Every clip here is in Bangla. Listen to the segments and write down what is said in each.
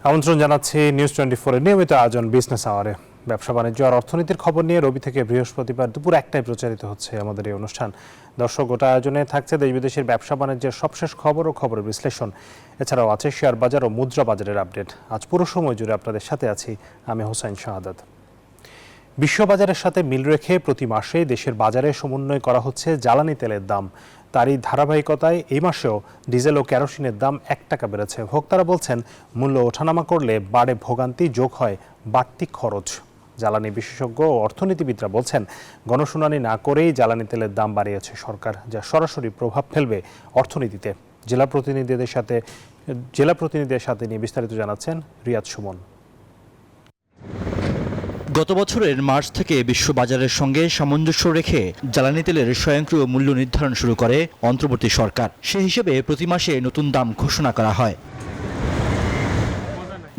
আমন্ত্রণ জানাচ্ছি নিউজ 24 এর নিয়মিত আয়োজন বিজনেস আওয়ারে। ব্যবসা বাণিজ্য আর অর্থনীতির খবর নিয়ে রবি থেকে বৃহস্পতিবার দুপুর 1টায় প্রচারিত হচ্ছে আমাদের এই অনুষ্ঠান। দর্শক, গোটা আয়োজনে থাকছে দেশ বিদেশের ব্যবসা বাণিজ্যের সবশেষ খবর ও খবরের বিশ্লেষণ। এছাড়াও আছে শেয়ার বাজার ও মুদ্রা বাজারের আপডেট। আজ পুরো সময় জুড়ে আপনাদের সাথে আছি আমি হোসাইন শাহাদাত। বিশ্ববাজারের সাথে মিল রেখে প্রতি মাসে দেশের বাজারে সমন্বয় করা হচ্ছে জ্বালানি তেলের দাম। তারই ধারাবাহিকতায় এই মাসেও ডিজেল ও কেরোসিনের দাম 1 টাকা বেড়েছে। ভোক্তারা বলছেন, মূল্য ওঠানামা করলে বাড়ে ভোগান্তি, যোগ হয় বাড়তি খরচ। জ্বালানি বিশেষজ্ঞ ও অর্থনীতিবিদরা বলছেন, গণশুনানি না করেই জ্বালানি তেলের দাম বাড়িয়েছে সরকার, যা সরাসরি প্রভাব ফেলবে অর্থনীতিতে। জেলা প্রতিনিধিদের সাথে নিয়ে বিস্তারিত জানাচ্ছেন রিয়াদ সুমন। গত বছরের মার্চ থেকে বিশ্ববাজারের সঙ্গে সামঞ্জস্য রেখে জ্বালানি তেলের স্বয়ংক্রিয় মূল্য নির্ধারণ শুরু করে অন্তর্বর্তী সরকার। সে হিসেবে প্রতি মাসে নতুন দাম ঘোষণা করা হয়।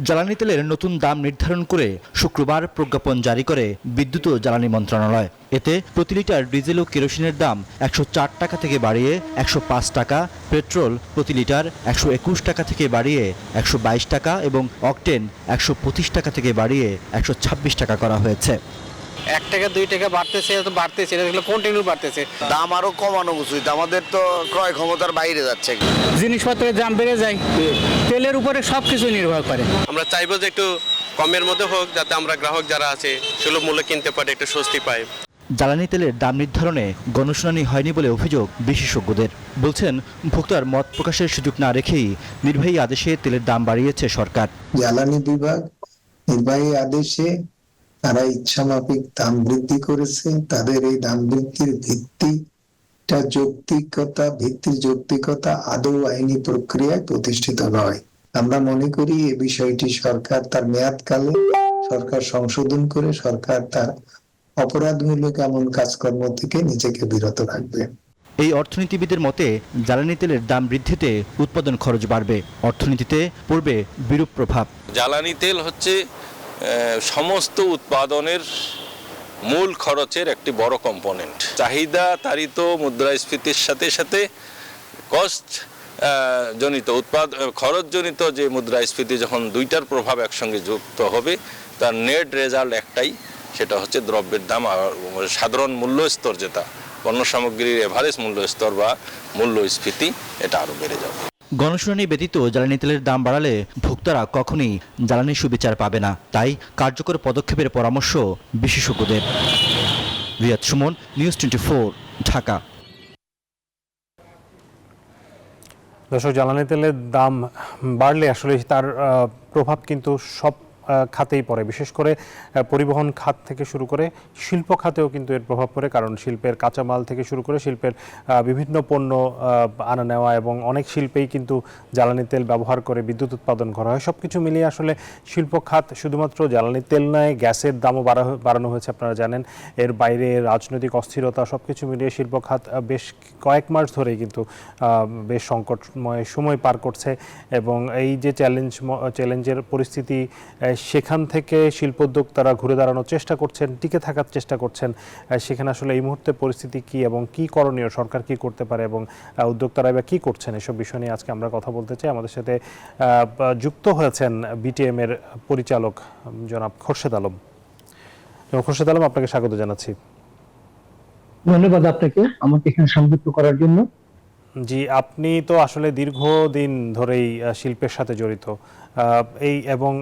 জ্বালানি তেলের নতুন দাম নির্ধারণ করে শুক্রবার প্রজ্ঞাপন জারি করে বিদ্যুৎ ও জ্বালানি মন্ত্রণালয়। এতে প্রতি লিটার ডিজেল ও কেরোসিনের দাম 104 টাকা থেকে বাড়িয়ে 105 টাকা, পেট্রোল প্রতি লিটার 121 টাকা থেকে বাড়িয়ে 122 টাকা এবং অকটেন 125 টাকা থেকে বাড়িয়ে 126 টাকা করা হয়েছে। 1 টাকা 2 টাকা বাড়তেছে, তো বাড়তেছে, এটা কন্টিনিউ বাড়তেছে। দাম আরো কমানো উচিত, আমাদের তো ক্রয় ক্ষমতার বাইরে যাচ্ছে। জিনিসপত্রের দাম বেড়ে যায়, তেলের উপরে সবকিছু নির্ভর করে। আমরা চাইবো যে একটু কমের মধ্যে হোক, যাতে আমরা গ্রাহক যারা আছে সুলভ মূল্যে কিনতে পারে, একটু স্বস্তি পায়। জ্বালানি তেলের দাম নির্ধারণে গণশুনানি হয়নি বলে অভিযোগ বিশেষজ্ঞদের। বলছেন, ভোক্তার মত প্রকাশের সুযোগ না রেখেই নির্বাহী আদেশে তেলের দাম বাড়িয়েছে সরকার। জ্বালানি বিভাগ নির্বাহী আদেশে তারা ইচ্ছামাফিক দাম বৃদ্ধি করেছে। তাদের এই দাম বৃদ্ধির ভিত্তির যৌক্তিকতা আদৌ আইনি প্রক্রিয়ায় প্রতিষ্ঠিত নয়। আমরা মনে করি এই বিষয়টি সরকার তার মেয়াদকালে সরকার সংশোধন করে সরকার তার অপরাধমূলক এমন কাজকর্ম থেকে নিজেকে বিরত রাখবে। এই অর্থনীতিবিদের মতে, জ্বালানি তেলের দাম বৃদ্ধিতে উৎপাদন খরচ বাড়বে, অর্থনীতিতে পড়বে বিরূপ প্রভাব। জ্বালানি তেল হচ্ছে সমস্ত উৎপাদনের মূল খরচের একটি বড় কম্পোনেন্ট। চাহিদা তাড়িত মুদ্রাস্ফীতির সাথে সাথে কস্ট জনিত খরচ জনিত যে মুদ্রাস্ফীতি, যখন দুইটার প্রভাব একসঙ্গে যুক্ত হবে, তার নেট রেজাল্ট একটাই, সেটা হচ্ছে দ্রব্যের দাম সাধারণ মূল্য স্তর, যেটা পণ্য সামগ্রীর এভারেজ মূল্য স্তর বা মূল্যস্ফীতি, এটা আরো বেড়ে যাবে। গণশুনানি ব্যতীত জ্বালানি তেলের দাম বাড়ালে ভোক্তারা কখনই জ্বালানি সুবিচার পাবে না। তাই কার্যকর পদক্ষেপের পরামর্শ বিশেষজ্ঞদের। রিয়াদ সুমন, নিউজ 24, ঢাকা। দর্শক, জ্বালানি তেলের দাম বাড়লে আসলে তার প্রভাব কিন্তু সব খাতেই পড়ে, বিশেষ করে পরিবহন খাত থেকে শুরু করে শিল্প খাতেও কিন্তু এর প্রভাব পড়ে। কারণ শিল্পের কাঁচামাল থেকে শুরু করে শিল্পের বিভিন্ন পণ্য আনা নেওয়া এবং অনেক শিল্পেই কিন্তু জ্বালানি তেল ব্যবহার করে বিদ্যুৎ উৎপাদন করা হয়। সব কিছু মিলিয়ে আসলে শিল্প খাত শুধুমাত্র জ্বালানি তেল নয়, গ্যাসের দামও বাড়ানো হয়েছে, আপনারা জানেন। এর বাইরে রাজনৈতিক অস্থিরতা, সব কিছু মিলিয়ে শিল্প খাত বেশ কয়েক মাস ধরেই কিন্তু বেশ সংকটময় সময় পার করছে। এবং এই যে চ্যালেঞ্জের পরিস্থিতি, সেখান থেকে শিল্পোদ্যোক্তারা ঘুরে দাঁড়ানোর চেষ্টা করছেন, টিকে থাকার চেষ্টা করছেন। সেখানে আসলে এই মুহূর্তে পরিস্থিতি কি এবং কি করণীয়, সরকার কি করতে পারে এবং উদ্যোক্তারা বা কী করছেন, এসব বিষয় নিয়ে আজকে আমরা কথা বলতে চাই। আমাদের সাথে যুক্ত হয়েছেন বিটিএম এর পরিচালক জনাব খোরশেদ আলম। খোরশেদ আলম, আপনাকে স্বাগত জানাচ্ছি। ধন্যবাদ আপনাকে আমাকে এখানে সংযুক্ত করার জন্য। জি, আপনি তো আসলে দীর্ঘদিন ধরেই শিল্পের সাথে জড়িত এবং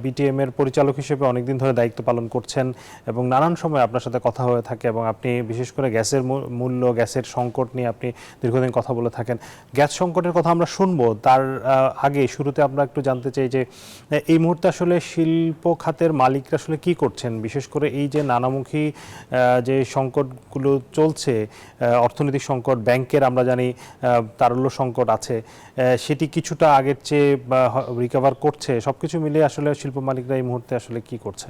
বিটিএম এর পরিচালক হিসেবে অনেকদিন ধরে দায়িত্ব পালন করছেন এবং নানান সময় আপনার সাথে কথা হয়ে থাকে এবং আপনি বিশেষ করে গ্যাসের মূল্য, গ্যাসের সংকট নিয়ে আপনি দীর্ঘদিন কথা বলে থাকেন। গ্যাস সংকটের কথা আমরা শুনবো, তার আগে শুরুতে আমরা একটু জানতে চাই যে এই মুহূর্তে আসলে শিল্প খাতের মালিকরা আসলে কি করছেন, বিশেষ করে এই যে নানামুখী যে সংকটগুলো চলছে, অর্থনৈতিক সংকট, ব্যাংকের আমরা জানি তারল্য সংকট আছে, সেটি কিছুটা আগের চেয়ে রিকভার করছে। সবকিছু মিলিয়ে আসলে শিল্প মালিকরা এই মুহূর্তে আসলে কি করছে?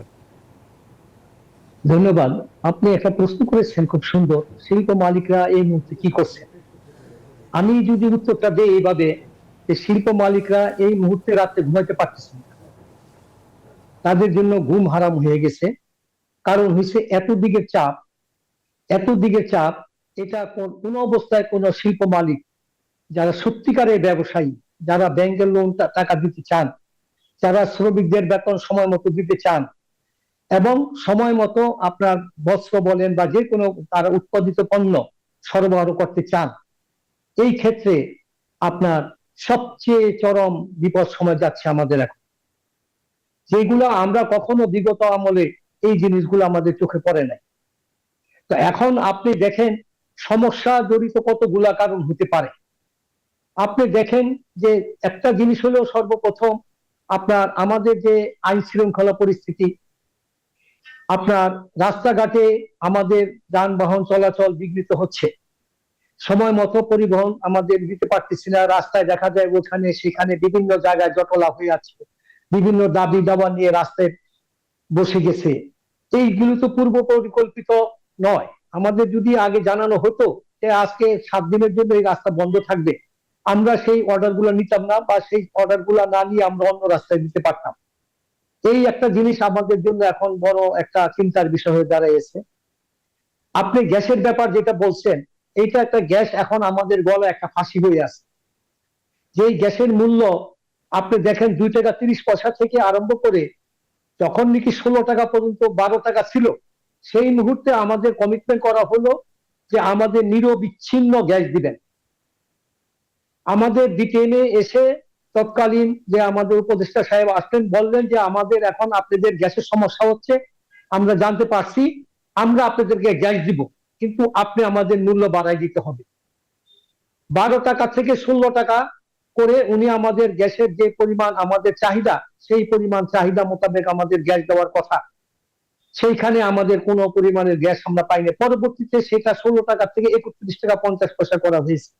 ধন্যবাদ, আপনি একটা প্রশ্ন করেছেন খুব সুন্দর। শিল্প মালিকরা এই মুহূর্তে কি করছে, আমি যদি উত্তরটা দিই এইভাবে, যে শিল্প মালিকরা এই মুহূর্তে রাতে ঘুমাইতে পারতেছে না, তাদের জন্য ঘুম হারাম হয়ে গেছে। কারণ হচ্ছে এত দিকের চাপ, এটা কোন অবস্থায় কোন শিল্প মালিক যারা সত্যিকারের ব্যবসায়ী, যারা ব্যাংকের লোন টাকা দিতে চান, যারা শ্রমিকদের বেতন সময় মতো দিতে চান এবং সময় মতো আপনার বস্ত্র বলেন বা যে কোনো তারা উৎপাদিত পণ্য সরবরাহ করতে চান, এই ক্ষেত্রে আপনার সবচেয়ে চরম বিপদ সময় যাচ্ছে আমাদের এখন, যেগুলো আমরা কখনো বিগত আমলে এই জিনিসগুলো আমাদের চোখে পড়ে নাই। তো এখন আপনি দেখেন সমস্যা জড়িত কতগুলা কারণ হতে পারে। আপনি দেখেন যে একটা জিনিস হলো সর্বপ্রথম আপনার আমাদের যে আইন শৃঙ্খলা পরিস্থিতি, আপনার রাস্তাঘাটে আমাদের যানবাহন চলাচল বিঘ্নিত হচ্ছে, সময় মতো পরিবহন আমাদের দিতে পারতেছি না, রাস্তায় দেখা যায় ওখানে সেখানে বিভিন্ন জায়গায় জটলা হয়ে আছে, বিভিন্ন দাবি দাবা নিয়ে রাস্তায় বসে গেছে। এইগুলো তো পূর্ব পরিকল্পিত নয়। আমাদের যদি আগে জানানো হতো যে আজকে 7 দিনের জন্য এই রাস্তা বন্ধ থাকবে, আমরা সেই অর্ডার গুলো নিতাম না, বা সেই অর্ডার গুলো না নিয়ে আমরা অন্য রাস্তায় দিতে পারতাম। এই একটা জিনিস আমাদের জন্য এখন বড় একটা চিন্তার বিষয় হয়ে দাঁড়িয়েছে। আপনি গ্যাসের ব্যাপার যেটা বলছেন, এইটা একটা গ্যাস এখন আমাদের গলায় একটা ফাঁসি হয়ে আছে। যে গ্যাসের মূল্য আপনি দেখেন 2 টাকা 30 পয়সা থেকে আরম্ভ করে যখন নাকি 16 টাকা পর্যন্ত 12 টাকা ছিল, সেই মুহূর্তে আমাদের কমিটমেন্ট করা হলো যে আমাদের নিরবিচ্ছিন্ন গ্যাস দিবেন। আমাদের ডিটেনে এসে তৎকালীন যে আমাদের উপদেষ্টা সাহেব আসলেন, বললেন যে আমাদের এখন আপনাদের গ্যাসের সমস্যা হচ্ছে, আমরা জানতে পারছি, আমরা আপনাদেরকে গ্যাস দিব, কিন্তু আপনি আমাদের মূল্য বাড়াই দিতে হবে। 12 টাকা থেকে 16 টাকা করে উনি আমাদের গ্যাসের যে পরিমাণ আমাদের চাহিদা, সেই পরিমাণ চাহিদা মোতাবেক আমাদের গ্যাস দেওয়ার কথা, সেইখানে আমাদের কোনো পরিমাণের গ্যাস আমরা পাইনি। পরবর্তীতে সেটা 16 টাকা থেকে 31 টাকা 50 পয়সা করা হয়েছে।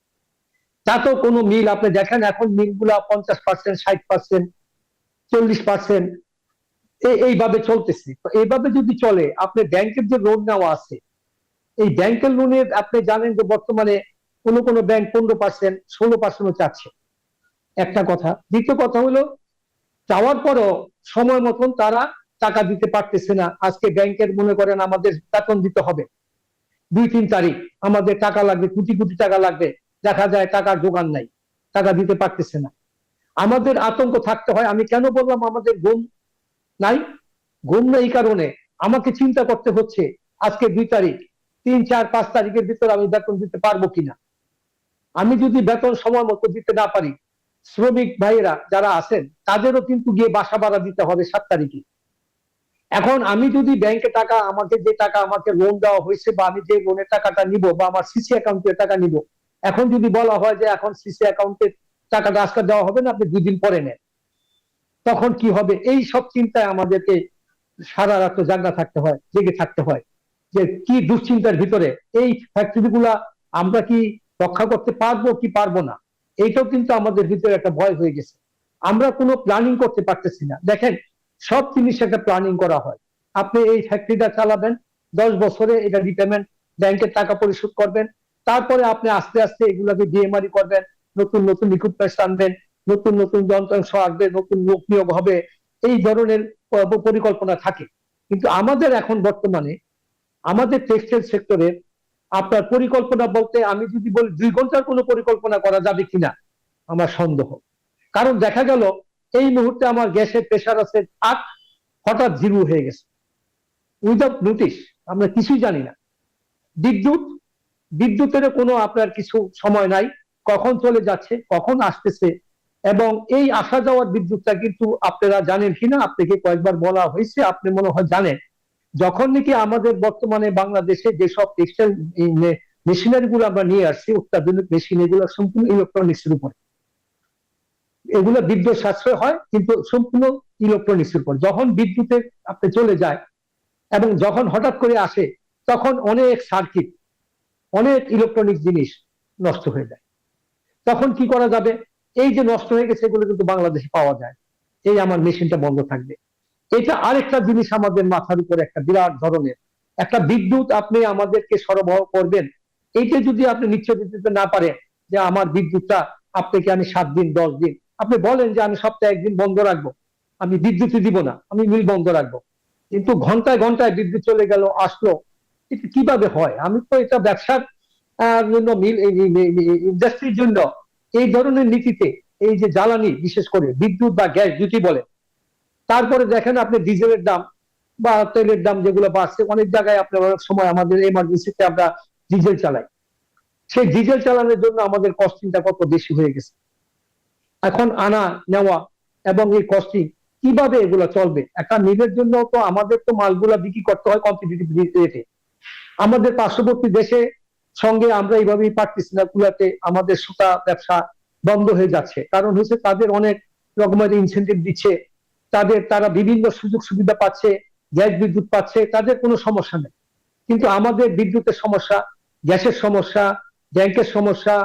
তাতেও কোনো মিল আপনি দেখেন এখন মিলগুলা 50%, 60%, 40% এইভাবে চলতেছে। তো এইভাবে যদি চলে, আপনি ব্যাংকের যে লোন নেওয়া আছে, এই ব্যাংকের লোনের আপনি জানেন যে বর্তমানে কোনো কোনো ব্যাংক 15%, 16% চাচ্ছে, একটা কথা। দ্বিতীয় কথা হলো চাওয়ার পরও সময় মতন তারা টাকা দিতে পারতেছে না। আজকে ব্যাংকের মনে করেন আমাদের বেতন দিতে হবে 2-3 তারিখ, আমাদের টাকা লাগবে, কোটি কোটি টাকা লাগবে, দেখা যায় টাকার জোগান নাই, টাকা দিতে পারতেছে না। আমাদের আতঙ্ক থাকতে হয়। আমি কেন বললাম আমাদের ঘুম নাই? ঘুম নাই এই কারণে আমাকে চিন্তা করতে হচ্ছে আজকে 2 তারিখ, 3, 4, 5 তারিখের ভিতরে আমি বেতন দিতে পারবো কিনা। আমি যদি বেতন সময় মতো দিতে না পারি, শ্রমিক ভাইয়েরা যারা আছেন তাদেরও কিন্তু গিয়ে বাসা ভাড়া দিতে হবে 7 তারিখে। এখন আমি যদি ব্যাংকে টাকা, আমাকে যে টাকা আমাকে লোন দেওয়া হয়েছে, বা আমি যে লোনের টাকাটা নিব, বা আমার সিসি অ্যাকাউন্টে টাকা নিব, এখন যদি বলা হয় যে এখন সিসি অ্যাকাউন্টে টাকাটা আজকে দেওয়া হবে না, আপনি 2 দিন পরে নেন, তখন কি হবে? এই সব চিন্তায় আমাদেরকে সারা রাত জাগনা থাকতে হয়, জেগে থাকতে হয়, যে কি দুশ্চিন্তার ভিতরে এই ফ্যাক্টরি গুলা আমরা কি রক্ষা করতে পারবো কি পারবো না। এইটাও কিন্তু আমাদের ভিতরে একটা ভয় হয়ে গেছে। আমরা কোনো প্ল্যানিং করতে পারতেছি না। দেখেন সব জিনিস একটা প্ল্যানিং করা হয়। আপনি এই ফ্যাক্টরিটা চালাবেন, 10 বছরে এটা রিপেমেন্ট, ব্যাংকের টাকা পরিশোধ করবেন, তারপরে আপনি আস্তে আস্তে এগুলাকে ডিএমআরই করবেন, নতুন নতুন ইকুইপমেন্টস আনবেন, নতুন নতুন যন্ত্রাংশ আসবে, নতুন লোক নিয়োগ হবে, এই ধরনের পরিকল্পনা থাকে। কিন্তু আমাদের এখন বর্তমানে আমাদের টেক্সটাইল সেক্টরের আপনার পরিকল্পনা বলতে, আমি যদি বলি 2 ঘন্টার কোনো পরিকল্পনা করা যাবে কিনা আমার সন্দেহ। কারণ দেখা গেল এই মুহূর্তে আমার গ্যাসের প্রেসার আছে 8, হঠাৎ 0 হয়ে গেছে উইদাউট নোটিশ, আমরা কিছুই জানি না। বিদ্যুতের কোনো আপনার কিছু সময় নাই, কখন চলে যাচ্ছে কখন আসতেছে, এবং এই আসা যাওয়ার বিদ্যুৎটা কিন্তু আপনারা জানেন কিনা, আপনাকে কয়েকবার বলা হয়েছে, আপনি মনে হয় জানেন, যখন নাকি আমাদের বর্তমানে বাংলাদেশে যেসব টেক্সটাইল মেশিনারি গুলো আমরা নিয়ে আসছি, অত্যাধুনিক মেশিন, এগুলো সম্পূর্ণ ইলেকট্রনিক্স এর উপর, এগুলো বিদ্যুৎ সাশ্রয় হয় কিন্তু সম্পূর্ণ ইলেকট্রনিক্স এর উপর। যখন বিদ্যুতের আপনি চলে যায় এবং যখন হঠাৎ করে আসে, তখন অনেক সার্কিট, অনেক ইলেকট্রনিক জিনিস নষ্ট হয়ে যায়। তখন কি করা যাবে? এই যে নষ্ট হয়ে গেছে এগুলো কিন্তু বাংলাদেশে পাওয়া যায়, এই আমার মেশিনটা বন্ধ থাকবে। এটা আরেকটা জিনিস আমাদের মাথার উপরে একটা বিরাট ধরনের একটা বিদ্যুৎ আপনি আমাদেরকে সরবরাহ করবেন, এইটা যদি আপনি নিশ্চয় দিতে না পারেন যে আমার বিদ্যুৎটা আপনাকে আমি 7 দিন 10 দিন, আপনি বলেন যে আমি সপ্তাহে 1 দিন বন্ধ রাখবো, আমি বিদ্যুৎই দিব না, আমি মিল বন্ধ রাখবো, কিন্তু ঘন্টায় ঘন্টায় বিদ্যুৎ চলে গেল আসলো, এটা কিভাবে হয়? আমি তো এটা ব্যবসার জন্য, মিল ইন্ডাস্ট্রির জন্য এই ধরনের নীতিতে, এই যে জ্বালানি বিশেষ করে বিদ্যুৎ বা গ্যাস দুটি বলে, তারপরে দেখেন আপনি ডিজেলের দাম বা তেলের দাম যেগুলো বাড়ছে, অনেক জায়গায় আপনার অনেক সময় আমাদের এমার্জেন্সিতে আমরা ডিজেল চালাই, সেই ডিজেল চালানোর জন্য আমাদের কস্টিংটা কত বেশি হয়ে গেছে। এখন আনা নেওয়া এবং এই কস্টিং কিভাবে এগুলো চলবে, একটা মিলের জন্য তো আমাদের তো মালগুলা বিক্রি করতে হয় কম্পিটিটিভ রেটে। আমাদের পার্শ্ববর্তী দেশে সঙ্গে আমরা এইভাবেই পারতেছি না কুলাতে, আমাদের সুতা ব্যবসা বন্ধ হয়ে যাচ্ছে। কারণ হচ্ছে তাদের অনেক রকমের ইনসেন্টিভ দিচ্ছে, তারা বিভিন্ন সুযোগ সুবিধা পাচ্ছে, গ্যাস বিদ্যুৎ পাচ্ছে, তাদের কোনো সমস্যা নেই। কিন্তু আমাদের বিদ্যুতের সমস্যা, গ্যাসের সমস্যা, ব্যাংকের সমস্যা,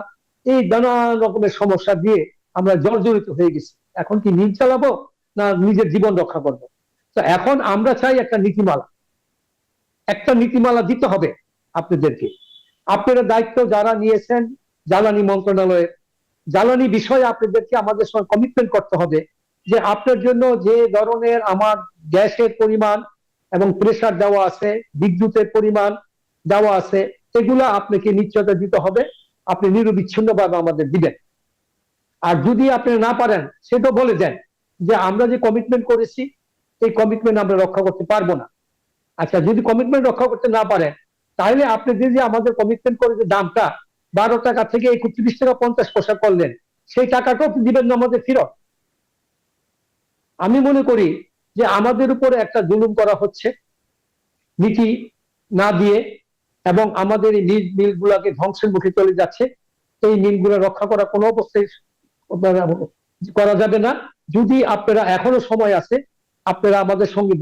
এই নানা রকমের সমস্যা দিয়ে আমরা জর্জরিত হয়ে গেছি। এখন কি মিল চালাবো না নিজের জীবন রক্ষা করবো? তো এখন আমরা চাই একটা নীতিমালা দিতে হবে আপনাদেরকে। আপনারা দায়িত্ব যারা নিয়েছেন জ্বালানি মন্ত্রণালয়ের, জ্বালানি বিষয়ে আপনাদেরকে আমাদের সঙ্গে কমিটমেন্ট করতে হবে যে আপনার জন্য যে ধরনের আমার গ্যাসের পরিমাণ এবং প্রেসার দেওয়া আছে, বিদ্যুতের পরিমাণ দেওয়া আছে, এগুলা আপনাকে নিশ্চয়তা দিতে হবে, আপনি নিরবিচ্ছিন্নভাবে আমাদের দিবেন। আর যদি আপনি না পারেন সেটা বলে দেন যে আমরা যে কমিটমেন্ট করেছি এই কমিটমেন্ট আমরা রক্ষা করতে পারবো না। আচ্ছা, যদি কমিটমেন্ট রক্ষা করতে না পারেন তাহলে আপনি যে আমাদের কমিটমেন্ট করে যে দামটা 12 টাকা থেকে 31 টাকা 50 পয়সা করলেন, সেই টাকাটাও দিবেন না আমাদের ফেরত। আমি মনে করি যে আমাদের উপরে একটা জুলুম করা হচ্ছে নীতি না দিয়ে, এবং আমাদের এই মিলগুলাকে ধ্বংসের মুখে চলে যাচ্ছে। এই মিলগুলো রক্ষা করা কোনো অবস্থায় করা যাবে না। যদি আপনারা এখনো সময় আছে, আপনারা আমাদের সঙ্গে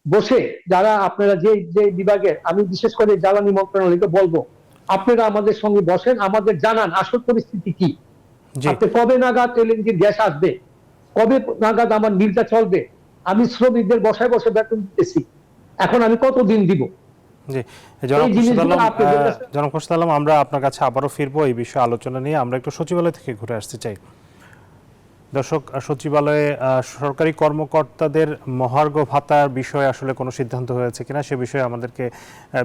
বসে যারা আপনারা যে বিভাগের, আমি বিশেষ করে জ্বালানি মন্ত্রণালয়কে বলবো আপনারা আমাদের সঙ্গে বসেন, আমাদের জানান আসল পরিস্থিতি কি, আপনি কবে নাগাদ এলএনজির গ্যাস আসবে, কবে নাগাদ আমার মিলটা চলবে। আমি শ্রমিকদের বসায় বসে বেতন দিতেছি, এখন আমি কতদিন দিব? জি, জনাব খোরশেদ আলম, আমরা আপনার কাছে আবারও ফিরবো এই বিষয়ে আলোচনা নিয়ে। আমরা একটু সচিবালয় থেকে ঘুরে আসতে চাই। দর্শক, সচিবালয়ে সরকারি কর্মকর্তাদের মহার্ঘ ভাতার বিষয়ে আসলে কোনো সিদ্ধান্ত হয়েছে কিনা সে বিষয়ে আমাদেরকে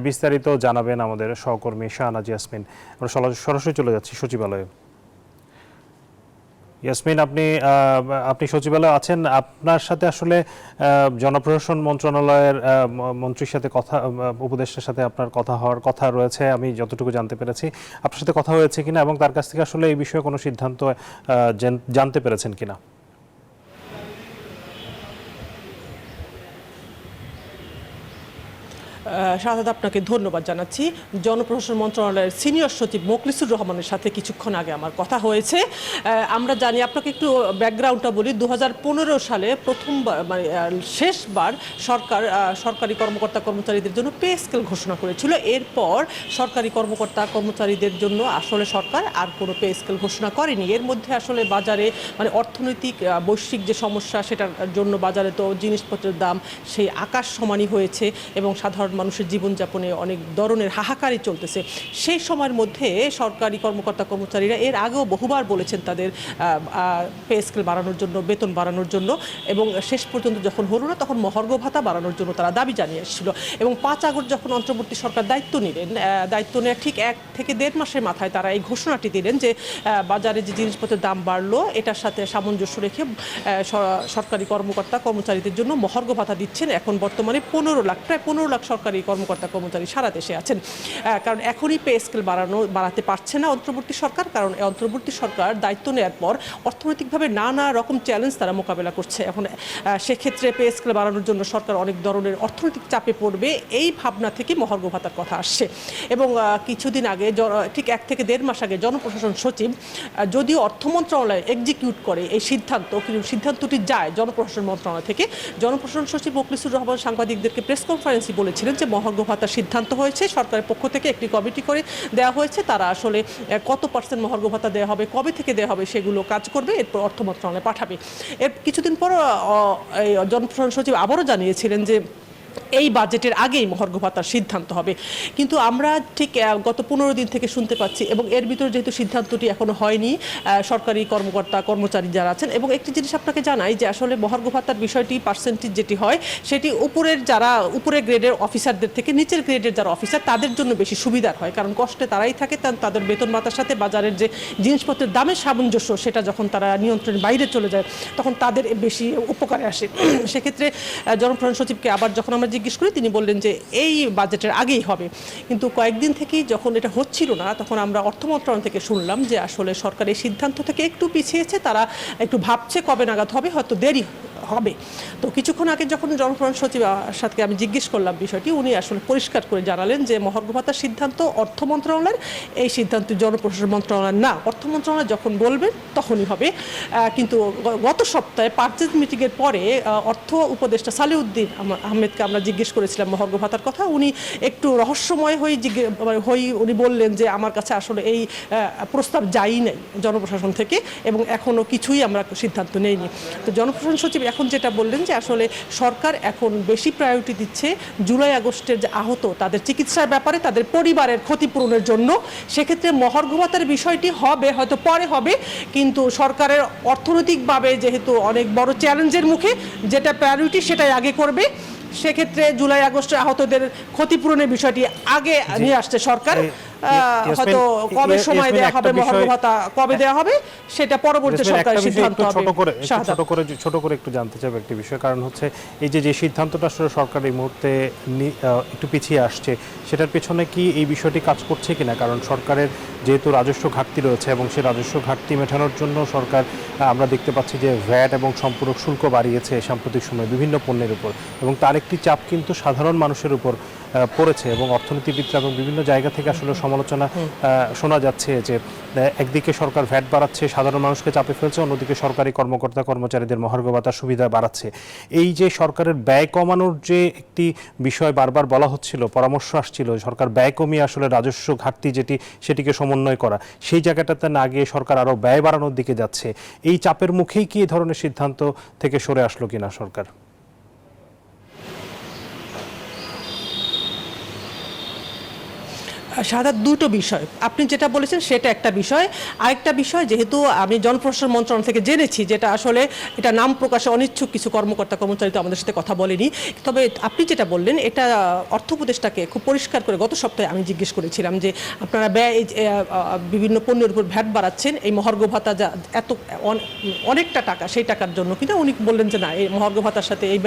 বিস্তারিত জানাবেন আমাদের সহকর্মী শাহনাজ ইয়াসমিন। আমরা সরাসরি চলে যাচ্ছি সচিবালয়ে। ইয়াসমিন, আপনি সচিবালয়ে আছেন, আপনার সাথে আসলে জনপ্রশাসন মন্ত্রণালয়ের মন্ত্রীর সাথে উপদেষ্টার সাথে আপনার কথা হওয়ার কথা রয়েছে আমি যতটুকু জানতে পেরেছি। আপনার সাথে কথা হয়েছে কিনা এবং তার কাছ থেকে আসলে এই বিষয়ে কোনো সিদ্ধান্ত জানতে পেরেছেন কিনা? শাহাদাত, আপনাকে ধন্যবাদ জানাচ্ছি। জনপ্রশাসন মন্ত্রণালয়ের সিনিয়র সচিব মোখলিসুর রহমানের সাথে কিছুক্ষণ আগে আমার কথা হয়েছে। আমরা জানি, আপনাকে একটু ব্যাকগ্রাউন্ডটা বলি। 2015 সালে প্রথমবার মানে শেষবার সরকারি কর্মকর্তা কর্মচারীদের জন্য পে স্কেল ঘোষণা করেছিল। এরপর সরকারি কর্মকর্তা কর্মচারীদের জন্য আসলে সরকার আর কোনো পে স্কেল ঘোষণা করেনি। এর মধ্যে আসলে বাজারে মানে অর্থনৈতিক বৈশ্বিক যে সমস্যা, সেটার জন্য বাজারে তো জিনিসপত্রের দাম সেই আকাশ সমানই হয়েছে এবং সাধারণ মানুষের জীবনযাপনে অনেক ধরনের হাহাকারই চলতেছে। সেই সময়ের মধ্যে সরকারি কর্মকর্তা কর্মচারীরা এর আগেও বহুবার বলেছেন তাদের পে স্কেল বাড়ানোর জন্য, বেতন বাড়ানোর জন্য, এবং শেষ পর্যন্ত যখন হলো না তখন মহার্ঘ ভাতা বাড়ানোর জন্য তারা দাবি জানিয়ে এসেছিল। এবং 5 আগস্ট যখন অন্তর্বর্তী সরকার দায়িত্ব নেবেন, দায়িত্ব নেওয়ার ঠিক 1 থেকে 1.5 মাসের মাথায় তারা এই ঘোষণাটি দিলেন যে বাজারে যে জিনিসপত্রের দাম বাড়লো এটার সাথে সামঞ্জস্য রেখে সরকারি কর্মকর্তা কর্মচারীদের জন্য মহার্ঘ ভাতা দিচ্ছেন। এখন বর্তমানে প্রায় 15 লাখ সরকারি কর্মকর্তা কর্মচারী সারা দেশে আছেন। কারণ এখনই পে স্কেল বাড়াতে পারছে না অন্তর্বর্তী সরকার, কারণ অন্তর্বর্তী সরকার দায়িত্ব নেওয়ার পর অর্থনৈতিকভাবে নানা রকম চ্যালেঞ্জ তারা মোকাবেলা করছে। এখন সেক্ষেত্রে পে স্কেল বাড়ানোর জন্য সরকার অনেক ধরনের অর্থনৈতিক চাপে পড়বে, এই ভাবনা থেকে মহার্ঘ ভাতার কথা আসছে। এবং কিছুদিন আগে, ঠিক 1 থেকে 1.5 মাস আগে জনপ্রশাসন সচিব, যদিও অর্থ মন্ত্রণালয় এক্সিকিউট করে এই সিদ্ধান্ত, কিন্তু সিদ্ধান্তটি যায় জনপ্রশাসন মন্ত্রণালয় থেকে। জনপ্রশাসন সচিব মোখলিসুর রহমান সাংবাদিকদেরকে প্রেস কনফারেন্সে বলেছিলেন যে মহার্ঘ ভাতার সিদ্ধান্ত হয়েছে, সরকারের পক্ষ থেকে একটি কমিটি করে দেওয়া হয়েছে, তারা আসলে কত % মহার্ঘ ভাতা দেওয়া হবে, কবে থেকে দেওয়া হবে সেগুলো কাজ করবে, এরপর অর্থ মন্ত্রণালয়ে পাঠাবে। এর কিছুদিন পর জনপ্রশাসন সচিব আবারও জানিয়েছিলেন যে এই বাজেটের আগেই মহার্ঘ ভাতার সিদ্ধান্ত হবে। কিন্তু আমরা ঠিক গত 15 দিন থেকে শুনতে পাচ্ছি, এবং এর ভিতরে যেহেতু সিদ্ধান্তটি এখনো হয়নি, সরকারি কর্মকর্তা কর্মচারী যারা আছেন, এবং একটি জিনিস আপনাকে জানাই যে আসলে মহার্ঘ ভাতার বিষয়টি পার্সেন্টেজ যেটি হয় সেটি উপরের গ্রেডের অফিসারদের থেকে নিচের গ্রেডের যারা অফিসার তাদের জন্য বেশি সুবিধার হয়, কারণ কষ্টে তারাই থাকে, তাদের বেতন ভাতার সাথে বাজারের যে জিনিসপত্রের দামের সামঞ্জস্য সেটা যখন তারা নিয়ন্ত্রণের বাইরে চলে যায় তখন তাদের বেশি উপকারে আসে। সেক্ষেত্রে জনপ্রশাসন সচিবকে আবার যখন আমরা জিজ্ঞেস করি তিনি বললেন যে এই বাজেটের আগেই হবে। কিন্তু কয়েকদিন থেকেই যখন এটা হচ্ছিল না তখন আমরা অর্থ মন্ত্রণালয় থেকে শুনলাম যে আসলে সরকার এই সিদ্ধান্ত থেকে একটু পিছিয়েছে, তারা একটু ভাবছে কবে নাগাদ হবে, হয়তো দেরি হবে। তো কিছুক্ষণ আগে যখন জনপ্রশাসন সচিব সাথে আমি জিজ্ঞেস করলাম বিষয়টি, উনি আসলে পরিষ্কার করে জানালেন যে মহার্ঘ ভাতার সিদ্ধান্ত অর্থ মন্ত্রণালয়ের, এই সিদ্ধান্ত জনপ্রশাসন মন্ত্রণালয় না, অর্থ মন্ত্রণালয় যখন বলবেন তখনই হবে। কিন্তু গত সপ্তাহে পার্চেজ মিটিংয়ের পরে অর্থ উপদেষ্টা সালেউদ্দিন আহমেদকে আমরা জিজ্ঞেস করেছিলাম মহার্ঘ ভাতার কথা, উনি একটু রহস্যময় হয়ে উনি বললেন যে আমার কাছে আসলে এই প্রস্তাব যায়ই নাই জনপ্রশাসন থেকে, এবং এখনও কিছুই আমরা সিদ্ধান্ত নেইনি। তো জনপ্রশাসন সচিব এখন যেটা বললেন যে আসলে সরকার এখন বেশি প্রায়োরিটি দিচ্ছে জুলাই আগস্টের যে আহত তাদের চিকিৎসার ব্যাপারে, তাদের পরিবারের ক্ষতিপূরণের জন্য। সেক্ষেত্রে মহার্ঘ ভাতার বিষয়টি হবে, হয়তো পরে হবে, কিন্তু সরকারের অর্থনৈতিকভাবে যেহেতু অনেক বড় চ্যালেঞ্জের মুখে, যেটা প্রায়োরিটি সেটাই আগে করবে। সেক্ষেত্রে জুলাই আগস্টে আহতদের ক্ষতিপূরণের বিষয়টি আগে নিয়ে আসছে সরকার। হয়তো কবে সময় দেওয়া হবে, মহার্ঘ ভাতা কবে দেওয়া হবে সেটা পরবর্তী সরকারের সিদ্ধান্ত হবে। ছোট করে একটু জানতে চাইব একটি বিষয়, কারণ হচ্ছে এই যে সিদ্ধান্তটা আসলে সরকার এই মুহূর্তে একটু পিছিয়ে আসছে, সেটার পেছনে কি এই বিষয়টি কাজ করছে কিনা? কারণ সরকারের যেহেতু রাজস্ব ঘাটতি রয়েছে এবং সেই রাজস্ব ঘাটতি মেটানোর জন্য সরকার, আমরা দেখতে পাচ্ছি যে ভ্যাট এবং সম্পূরক শুল্ক বাড়িয়েছে সাম্প্রতিক সময়ে বিভিন্ন পণ্যের উপর, এবং তার একটি চাপ কিন্তু সাধারণ মানুষের উপর পড়েছে, এবং অর্থনীতিবিদরা এবং বিভিন্ন জায়গা থেকে আসলে সমালোচনা শোনা যাচ্ছে যে একদিকে সরকার ভ্যাট বাড়াচ্ছে, সাধারণ মানুষকে চাপে ফেলছে, অন্যদিকে সরকারি কর্মকর্তা কর্মচারীদের মহার্ঘ ভাতার সুবিধা বাড়াচ্ছে। এই যে সরকারের ব্যয় কমানোর যে একটি বিষয় বারবার বলা হচ্ছিল, পরামর্শ আসছিল সরকার ব্যয় কমিয়ে আসলে রাজস্ব ঘাটতি সেটিকে সমন্বয় করা, সেই জায়গাটাতে না গিয়ে সরকার আরও ব্যয় বাড়ানোর দিকে যাচ্ছে। এই চাপের মুখেই কি এই ধরনের সিদ্ধান্ত থেকে সরে আসলো কিনা সরকার? সাদা দুটো বিষয়, আপনি যেটা বলেছেন সেটা একটা বিষয়, আরেকটা বিষয় যেহেতু আমি জনপ্রশাসন মন্ত্রণালয় থেকে জেনেছি, যেটা আসলে এটা নাম প্রকাশে অনিচ্ছুক কিছু কর্মকর্তা কর্মচারী তো আমাদের সাথে কথা বলেনি, তবে আপনি যেটা বললেন এটা অর্থ উপদেষ্টাকে খুব পরিষ্কার করে গত সপ্তাহে আমি জিজ্ঞেস করেছিলাম যে আপনারা বিভিন্ন পণ্যের উপর ভ্যাট বাড়াচ্ছেন, এই মহার্ঘ ভাতা যা এত অনেকটা টাকা, সেই টাকার জন্য কিনা? উনি বললেন যে না, এই মহার্ঘ ভাতার সাথে এই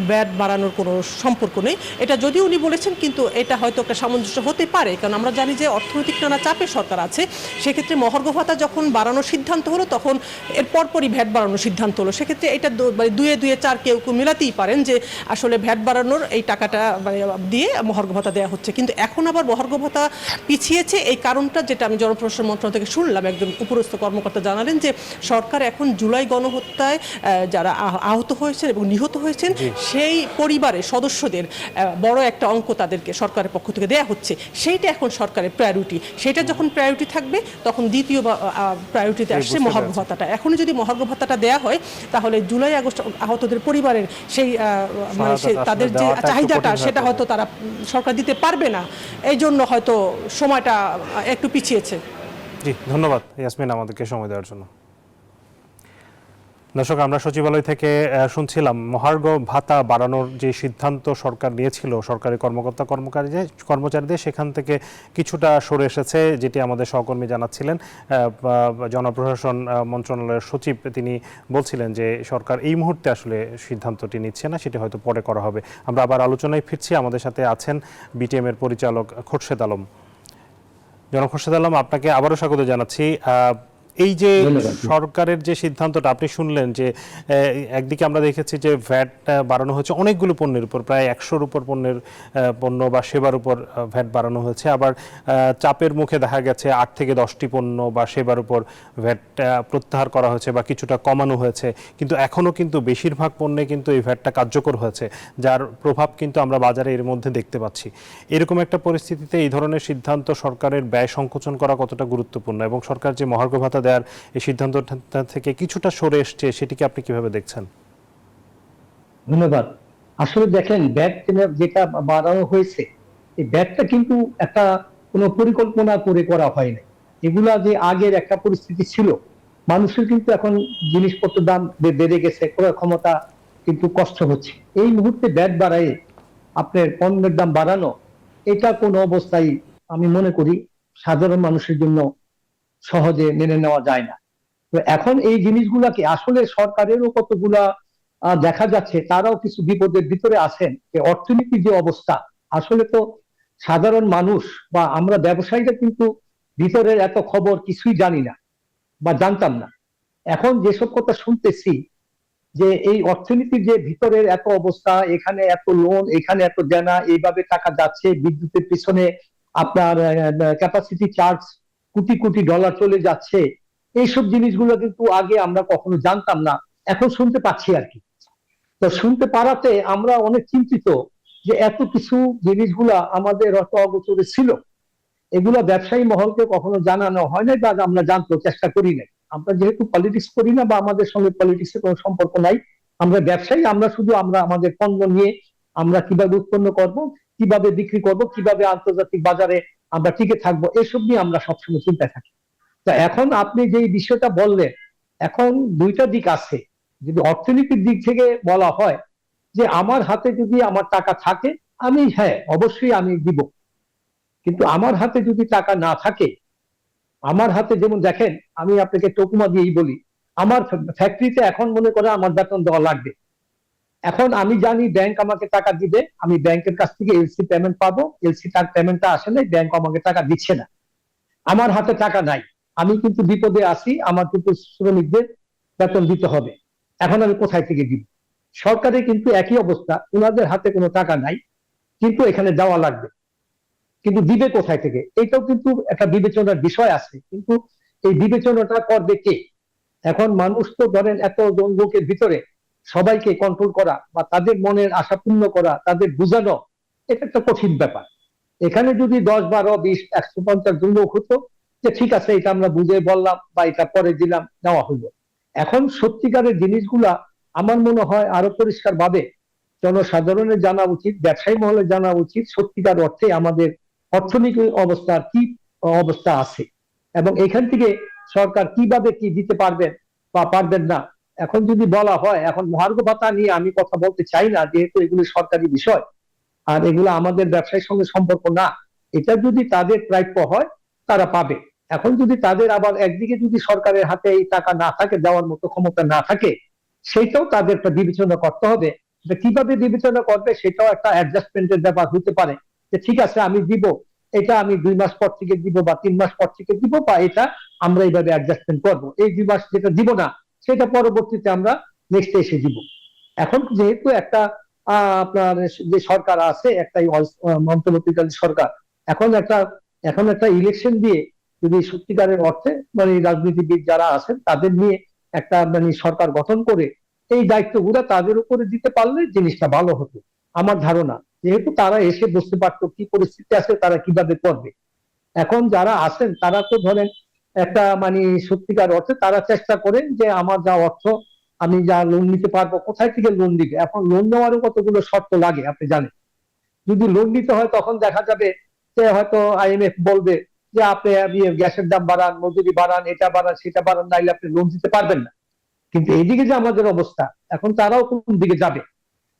ভ্যাট বাড়ানোর কোনো সম্পর্ক নেই। এটা যদিও উনি বলেছেন, কিন্তু এটা হয়তো একটা সামঞ্জস্য হতে পারে, কারণ আমরা জানি যে অর্থনৈতিক নানা চাপে সরকার আছে। সেক্ষেত্রে মহার্ঘ ভাতা যখন বাড়ানোর সিদ্ধান্ত হলো তখন এর পরপরই ভ্যাট বাড়ানোর সিদ্ধান্ত হলো। সেক্ষেত্রে এটা দুয়ে চার কেউ মিলাতেই পারেন যে আসলে ভ্যাট বাড়ানোর এই টাকাটা দিয়ে মহার্ঘ ভাতা দেওয়া হচ্ছে। কিন্তু এখন আবার মহার্ঘ ভাতা পিছিয়েছে, এই কারণটা যেটা আমি জনপ্রশাসন মন্ত্রণালয় থেকে শুনলাম, একজন উপরস্থ কর্মকর্তা জানালেন যে সরকার এখন জুলাই গণহত্যায় যারা আহত হয়েছেন এবং নিহত হয়েছেন সেই পরিবারের সদস্যদের বড় একটা অঙ্ক তাদেরকে সরকারের পক্ষ থেকে দেওয়া হচ্ছে, সেইটা এখন সরকারের প্রায়োরিটি। সেটা যখন প্রায়োরিটি থাকবে তখন দ্বিতীয় প্রায়োরিটিতে আসছে মহার্ঘ ভাতাটা। এখনই যদি মহার্ঘ ভাতাটা দেওয়া হয় তাহলে জুলাই আগস্ট আহতদের পরিবারের সেই তাদের যে চাহিদাটা সেটা হয়তো তারা সরকার দিতে পারবে না, এই জন্য হয়তো সময়টা একটু পিছিয়েছে। জি, ধন্যবাদ ইয়াসমিন আমাদেরকে সময় দেওয়ার জন্য। দর্শক, আমরা সচিবালয় থেকে শুনছিলাম মহার্ঘ ভাতা বাড়ানোর যে সিদ্ধান্ত সরকার নিয়েছিল সরকারি কর্মকর্তা কর্মচারীদের, সেখান থেকে কিছুটা সরে এসেছে, যেটি আমাদের সহকর্মী জানাচ্ছিলেন। জনপ্রশাসন মন্ত্রণালয়ের সচিব তিনি বলছিলেন যে সরকার এই মুহূর্তে আসলে সিদ্ধান্তটি নিচ্ছে না, সেটি হয়তো পরে করা হবে। আমরা আবার আলোচনায় ফিরছি। আমাদের সাথে আছেন বিটিএম-এর পরিচালক খোরশেদ আলম। জনাব খোরশেদ আলম, আপনাকে আবারও স্বাগত জানাচ্ছি। এই যে সরকারের যে সিদ্ধান্তটা আপনি শুনলেন, যে একদিকে আমরা দেখেছি যে ভ্যাট বাড়ানো হয়েছে অনেকগুলো পণ্যের উপর, প্রায় 100-র উপর পণ্য বা সেবার উপর ভ্যাট বাড়ানো হয়েছে। আবার চাপের মুখে দেখা গেছে 8 থেকে 10টি পণ্য বা সেবার উপর ভ্যাট প্রত্যাহার করা হয়েছে বা কিছুটা কমানো হয়েছে, কিন্তু এখনও কিন্তু বেশিরভাগ পণ্যে কিন্তু এই ভ্যাটটা কার্যকর হয়েছে, যার প্রভাব কিন্তু আমরা বাজারে এর মধ্যে দেখতে পাচ্ছি। এরকম একটা পরিস্থিতিতে এই ধরনের সিদ্ধান্ত সরকারের ব্যয় সংকোচন করা কতটা গুরুত্বপূর্ণ, এবং সরকার যে মহার্ঘ ভাতা দেওয়ার এই সিদ্ধান্ত থেকে কিছুটা সরে এসছে, সেটিকে আপনি কিভাবে দেখছেন? ধন্যবাদ। আসলে দেখেন ব্যাট যেটা বাড়ানো হয়েছে, এই ব্যাটটা কিন্তু একটা কোনো পরিকল্পনা করে করা হয় না। এগুলা যে আগের একটা পরিস্থিতি ছিল, মানুষের কিন্তু এখন জিনিসপত্রের দাম বেড়ে গেছে, ক্রয় ক্ষমতা কিন্তু কষ্ট হচ্ছে। এই মুহূর্তে ব্যাট বাড়ায় আপনার পণ্যের দাম বাড়ানো, এটা কোন অবস্থায় আমি মনে করি সাধারণ মানুষের জন্য সহজে মেনে নেওয়া যায় না। তো এখন এই জিনিসগুলাকে আসলে সরকারেরও কতগুলা দেখা যাচ্ছে তারাও কিছু বিপদের ভিতরে আছেন, যে অর্থনীতির যে অবস্থা, আসলে তো সাধারণ মানুষ বা আমরা ব্যবসায়ীরা কিন্তু ভিতরের এত খবর কিছুই জানি না বা জানতাম না। এখন যেসব কথা শুনতেছি যে এই অর্থনীতির যে ভিতরের এত অবস্থা, এখানে এত লোন, এখানে এত দেনা, এইভাবে টাকা যাচ্ছে বিদ্যুতের পিছনে, আপনার capacity charge crore crore dollar চলে যাচ্ছে, এইসব জিনিসগুলো কিন্তু আগে আমরা কখনো জানতাম না, এখন শুনতে পাচ্ছি আর কি। তো শুনতে পারাতে আমরা অনেক চিন্তিত যে এত কিছু জিনিসগুলা আমাদের অত অগোচরে ছিল, এগুলা ব্যবসায়ী মহলকে কখনো জানানো হয় না বা আমরা জানতে চেষ্টা করি নাই। আমরা যেহেতু পলিটিক্স করি না বা আমাদের সঙ্গে পলিটিক্স এর কোনো সম্পর্ক নাই, আমরা ব্যবসায়ী, আমরা শুধু আমাদের পণ্য নিয়ে আমরা কিভাবে উৎপন্ন করব, কিভাবে বিক্রি করব, কিভাবে আন্তর্জাতিক বাজারে আমরা টিকে থাকবো, এসব নিয়ে আমরা সবসময় চিন্তায় থাকি। তা এখন আপনি যে বিষয়টা বললেন, এখন দুইটা দিক আছে। যদি অর্থনীতির দিক থেকে বলা হয় যে আমার হাতে যদি আমার টাকা থাকে, আমি হ্যাঁ অবশ্যই আমি দিব। কিন্তু আমার হাতে যদি টাকা না থাকে, আমার হাতে যেমন দেখেন, আমি আপনাকে টকুমা দিয়েই বলি, আমার ফ্যাক্টরিতে এখন মনে করে আমার বেতন দেওয়া লাগবে। এখন আমি জানি ব্যাংক আমাকে টাকা দিবে, আমি ব্যাংকের কাছ থেকে এলসি পেমেন্ট পাবো, এলসি তার পেমেন্টটা আসলে ব্যাংক আমাকে টাকা দিচ্ছে না, আমার হাতে টাকা নাই, আমি কিন্তু বিপদে আছি, আমার কিন্তু শ্রমিকদের বেতন দিতে হবে। এখন আমি কোথায় থেকে দিব? সরকারে কিন্তু একই অবস্থা, ওনাদের হাতে কোনো টাকা নাই, কিন্তু এখানে দেওয়া লাগবে, কিন্তু দিবে কোথায় থেকে? এটাও কিন্তু একটা বিবেচনার বিষয় আছে, কিন্তু এই বিবেচনাটা করবে কে? এখন মানুষ তো ধরেন এত জন লোকের ভিতরে সবাইকে কন্ট্রোল করা বা তাদের মনের আশা পূর্ণ করা, তাদের বোঝানো, এটা একটা কঠিন ব্যাপার। এখানে যদি 10, 12, 20, 150 জন লোক হতো, যে ঠিক আছে এটা আমরা বুঝে বললাম বা এটা পরে দিলাম, নেওয়া হলো। এখন সত্যিকারের জিনিসগুলা আমার মনে হয় আরো পরিষ্কার ভাবে জনসাধারণের জানা উচিত, ব্যবসায়ী মহলে জানা উচিত সত্যিকার অর্থে আমাদের অর্থনৈতিক অবস্থার কি অবস্থা আছে, এবং এখান থেকে সরকার কিভাবে কি দিতে পারবেন বা পারবেন না। এখন যদি বলা হয়, এখন মহার্ঘ ভাতা নিয়ে আমি কথা বলতে চাই না, যেহেতু এগুলো সরকারি বিষয় আর এগুলো আমাদের ব্যবসায়ীর সঙ্গে সম্পর্ক না। এটা যদি তাদের প্রাপ্য হয় তারা পাবে। এখন যদি তাদের আবার একদিকে যদি সরকারের হাতে এই টাকা না থাকে, দেওয়ার মতো ক্ষমতা না থাকে, সেটাও তাদের একটা বিবেচনা করতে হবে। কিভাবে বিবেচনা করবে সেটাও একটা অ্যাডজাস্টমেন্টের ব্যাপার হতে পারে, যে ঠিক আছে আমি দিব, এটা আমি 2 মাস পর থেকে দিব বা 3 মাস পর থেকে দিব, বা এটা আমরা এইভাবে অ্যাডজাস্টমেন্ট করব, এই 2 মাস যেটা দিব না সেটা পরবর্তীতে আমরা নেক্সট এসে দিব। এখন যেহেতু একটা আপনার যে সরকার আছে, একটা অন্তর্বর্তীকালীন সরকার, এখন একটা ইলেকশন দিয়ে যদি সত্যিকারের অর্থে মানে রাজনীতিবিদ যারা আছেন তাদের নিয়ে একটা মানে সরকার গঠন করে এই দায়িত্বগুলো তাদের উপরে দিতে পারলে জিনিসটা ভালো হতো আমার ধারণা। যেহেতু তারা এসে বুঝতে পারতো কি পরিস্থিতি আছে, তারা কিভাবে করবে। এখন যারা আছেন তারা তো ধরেন একটা মানে সত্যিকার অর্থে তারা চেষ্টা করেন যে আমার যা অর্থ, আমি যা লোন নিতে পারবো, কোথায় থেকে লোন দিবে। এখন লোন নেওয়ারও কতগুলো শর্ত লাগে আপনি জানেন। যদি লোন নিতে হয় তখন দেখা যাবে যে হয়তো আইএমএফ বলবে যে আপনি গ্যাসের দাম বাড়ান, মজুরি বাড়ান, এটা বাড়ান, সেটা বাড়ান, নাইলে আপনি লোন দিতে পারবেন না। কিন্তু এইদিকে যে আমাদের অবস্থা, এখন তারাও কোন দিকে যাবে?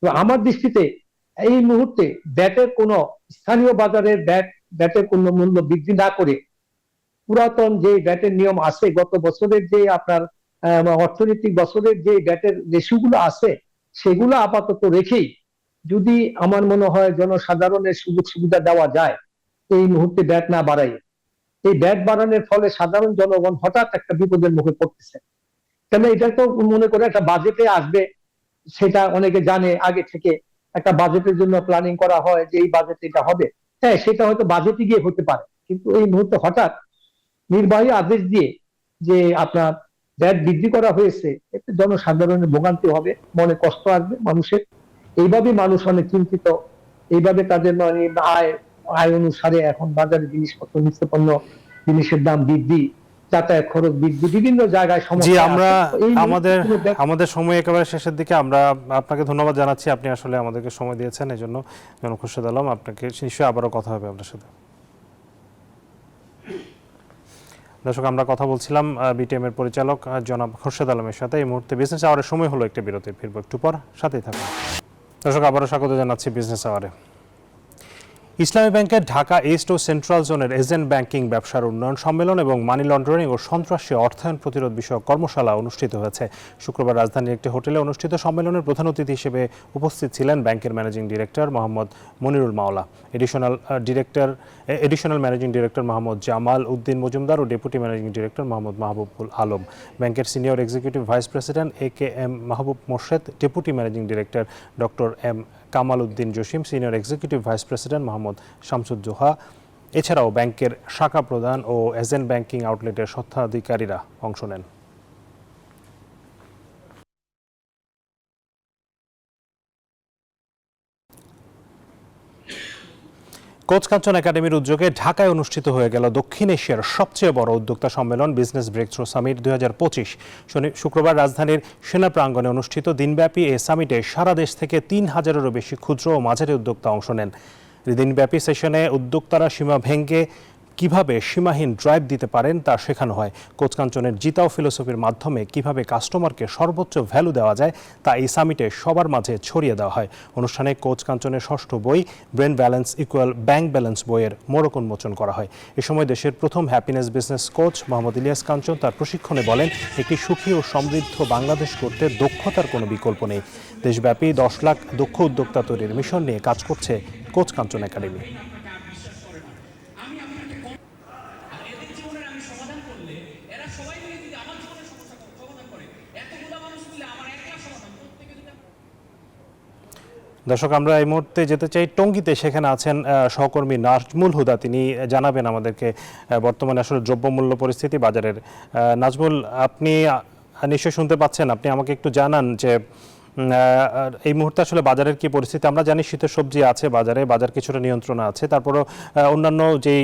তো আমার দৃষ্টিতে এই মুহূর্তে ব্যাটের কোন স্থানীয় বাজারে ব্যাটের কোন মূল্য বৃদ্ধি না করে পুরাতন যে ব্যাটের নিয়ম আছে, গত বছরের যে আপনার অর্থনৈতিক বছরের যে ব্যাটের রেশিওগুলো আছে, সেগুলো আপাতত রেখেই যদি আমার মনে হয় জনসাধারণের সুযোগ সুবিধা দেওয়া যায়, এই মুহূর্তে ব্যাট না বাড়াই। এই ব্যাট বাড়ানোর ফলে সাধারণ জনগণ হঠাৎ একটা বিপদের মুখে পড়তেছে। কেন এটা তো মনে করে একটা বাজেটে আসবে, সেটা অনেকে জানে আগে থেকে, একটা বাজেটের জন্য প্ল্যানিং করা হয় যে এই বাজেটে এটা হবে, হ্যাঁ সেটা হয়তো বাজেটে গিয়ে হতে পারে, কিন্তু এই মুহূর্তে হঠাৎ নির্বাহী আদেশ দিয়ে যে আপনার ব্যাট বৃদ্ধি করা হয়েছে, এতে জনসাধারণের ভোগান্তি হবে, মনে কষ্ট আসবে মানুষের। এইভাবে মানুষ অনেক চিন্তিত, এইভাবে তাদের মানে আয় অনুসারে এখন বাজারে জিনিসপত্র নিত্যপণ্য জিনিসের দাম বৃদ্ধি, যাতায়াত খরচ বৃদ্ধি, বিভিন্ন জায়গায় জি সমস্যা আমরা আছে। তো এই আমাদের মুহূর্তে আমাদের সময় একেবারে শেষের দিকে, আমরা আপনাকে ধন্যবাদ জানাচ্ছি, আপনি আসলে আমাদেরকে সময় দিয়েছেন, এই জন্য জনাব খোরশেদ আলম, আপনাকে নিশ্চয়ই আবারও কথা হবে আপনার সাথে। দর্শক, আমরা কথা বলছিলাম বিটিএম এর পরিচালক জনাব খোরশেদ আলমের সাথে। এই মুহূর্তে বিজনেস আওয়ারের সময় হলো একটা বিরতি, ফিরবো একটু পর, সাথেই থাকুন। দর্শক, আবারও স্বাগত জানাচ্ছি বিজনেস আওয়ারে। ইসলামী ব্যাংকের ঢাকা ইস্ট ও সেন্ট্রাল জোনের এজেন্ট ব্যাংকিং ব্যবসার উন্নয়ন সম্মেলন এবং মানি লন্ডারিং ও সন্ত্রাসী অর্থায়ন প্রতিরোধ বিষয়ক কর্মশালা অনুষ্ঠিত হয়েছে। শুক্রবার রাজধানীর একটি হোটেলে অনুষ্ঠিত সম্মেলনের প্রধান অতিথি হিসেবে উপস্থিত ছিলেন ব্যাংকের managing director Mohammad Monirul Mawla, additional managing director Mohammad Jamal Uddin Majumdar ও deputy managing director Mohammad Mahbubul Alam, ব্যাংকের senior executive vice president AKM Mahbub Morshed, deputy managing director doctor M Kamal Uddin Jasim, senior executive vice president Mohammad Shamsuzzoha, এছাড়াও ব্যাংকের শাখা প্রধান ও এজেন্ট ব্যাংকিং আউটলেটের স্বত্বাধিকারীরা অংশ নেন। কোচ কাঞ্চন একাডেমির উদ্যোগে ঢাকায় অনুষ্ঠিত হয়ে গেল দক্ষিণ এশিয়ার সবচেয়ে বড় উদ্যোক্তা সম্মেলন বিজনেস ব্রেকথ্রু সামিট 2025। শুক্রবার রাজধানীর সেনা প্রাঙ্গণে অনুষ্ঠিত দিনব্যাপী এই সামিটে সারা দেশ থেকে 3000-এরও বেশি ক্ষুদ্র ও মাঝারি উদ্যোক্তা অংশ নেন। দিনব্যাপী সেশনে উদ্যোক্তারা সীমা ভেঙে কিভাবে সীমাহীন ড্রাইভ দিতে পারেন তা শেখানো হয়। কোচ কাঞ্চনের জিতাও ফিলোসফির মাধ্যমে কিভাবে কাস্টমারকে সর্বোচ্চ ভ্যালু দেওয়া যায় তা এই সামিটে সবার মাঝে ছড়িয়ে দেওয়া হয়। অনুষ্ঠানে কোচ কাঞ্চনের ষষ্ঠ বই brain balance equal bank balance বইয়ের মোড়ক উন্মোচন করা হয়। এ সময় দেশের প্রথম happiness business coach Mohammad Ilias Kanchan তার প্রশিক্ষণে বলেন, একটি সুখী ও সমৃদ্ধ বাংলাদেশ করতে দক্ষতার কোনো বিকল্প নেই। দেশব্যাপী 10 লাখ দক্ষ উদ্যোক্তা তৈরির মিশন নিয়ে কাজ করছে কোচ কাঞ্চন একাডেমি। দর্শক, আমরা এই মুহূর্তে যেতে চাই টঙ্গীতে, সেখানে আছেন সহকর্মী নাজমুল হুদা, তিনি জানাবেন আমাদেরকে বর্তমানে আসলে দ্রব্যমূল্য পরিস্থিতি বাজারের। নাজমুল, আপনি নিশ্চয়ই শুনতে পাচ্ছেন, আপনি আমাকে একটু জানান যে এই মুহূর্তে আসলে বাজারের কি পরিস্থিতি। আমরা জানি শীতের সবজি আছে বাজারে, বাজার কিছুটা নিয়ন্ত্রণে আছে, তারপরও অন্যান্য যেই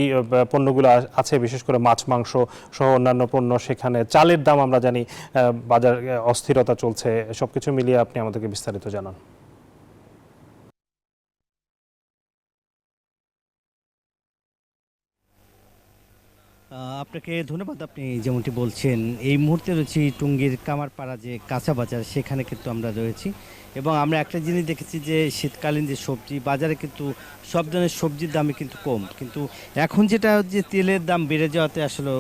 পণ্যগুলো আছে বিশেষ করে মাছ মাংস সহ অন্যান্য পণ্য, সেখানে চালের দাম আমরা জানি বাজার অস্থিরতা চলছে। সবকিছু মিলিয়ে আপনি আমাদেরকে বিস্তারিত জানান। আপনাকে ধন্যবাদ। আপনি যেমনটি বলছেন, এই মুহূর্তে রয়েছি টঙ্গীর কামারপাড়া যে কাঁচা বাজার, সেখানে কিন্তু আমরা রয়েছি এবং আমরা একটা জিনিস দেখেছি যে শীতকালীন যে সবজি বাজারে কিন্তু সব ধরনের সবজির দামই কিন্তু কম, কিন্তু এখন যেটা যে তেলের দাম বেড়ে যাওয়াতে আসলে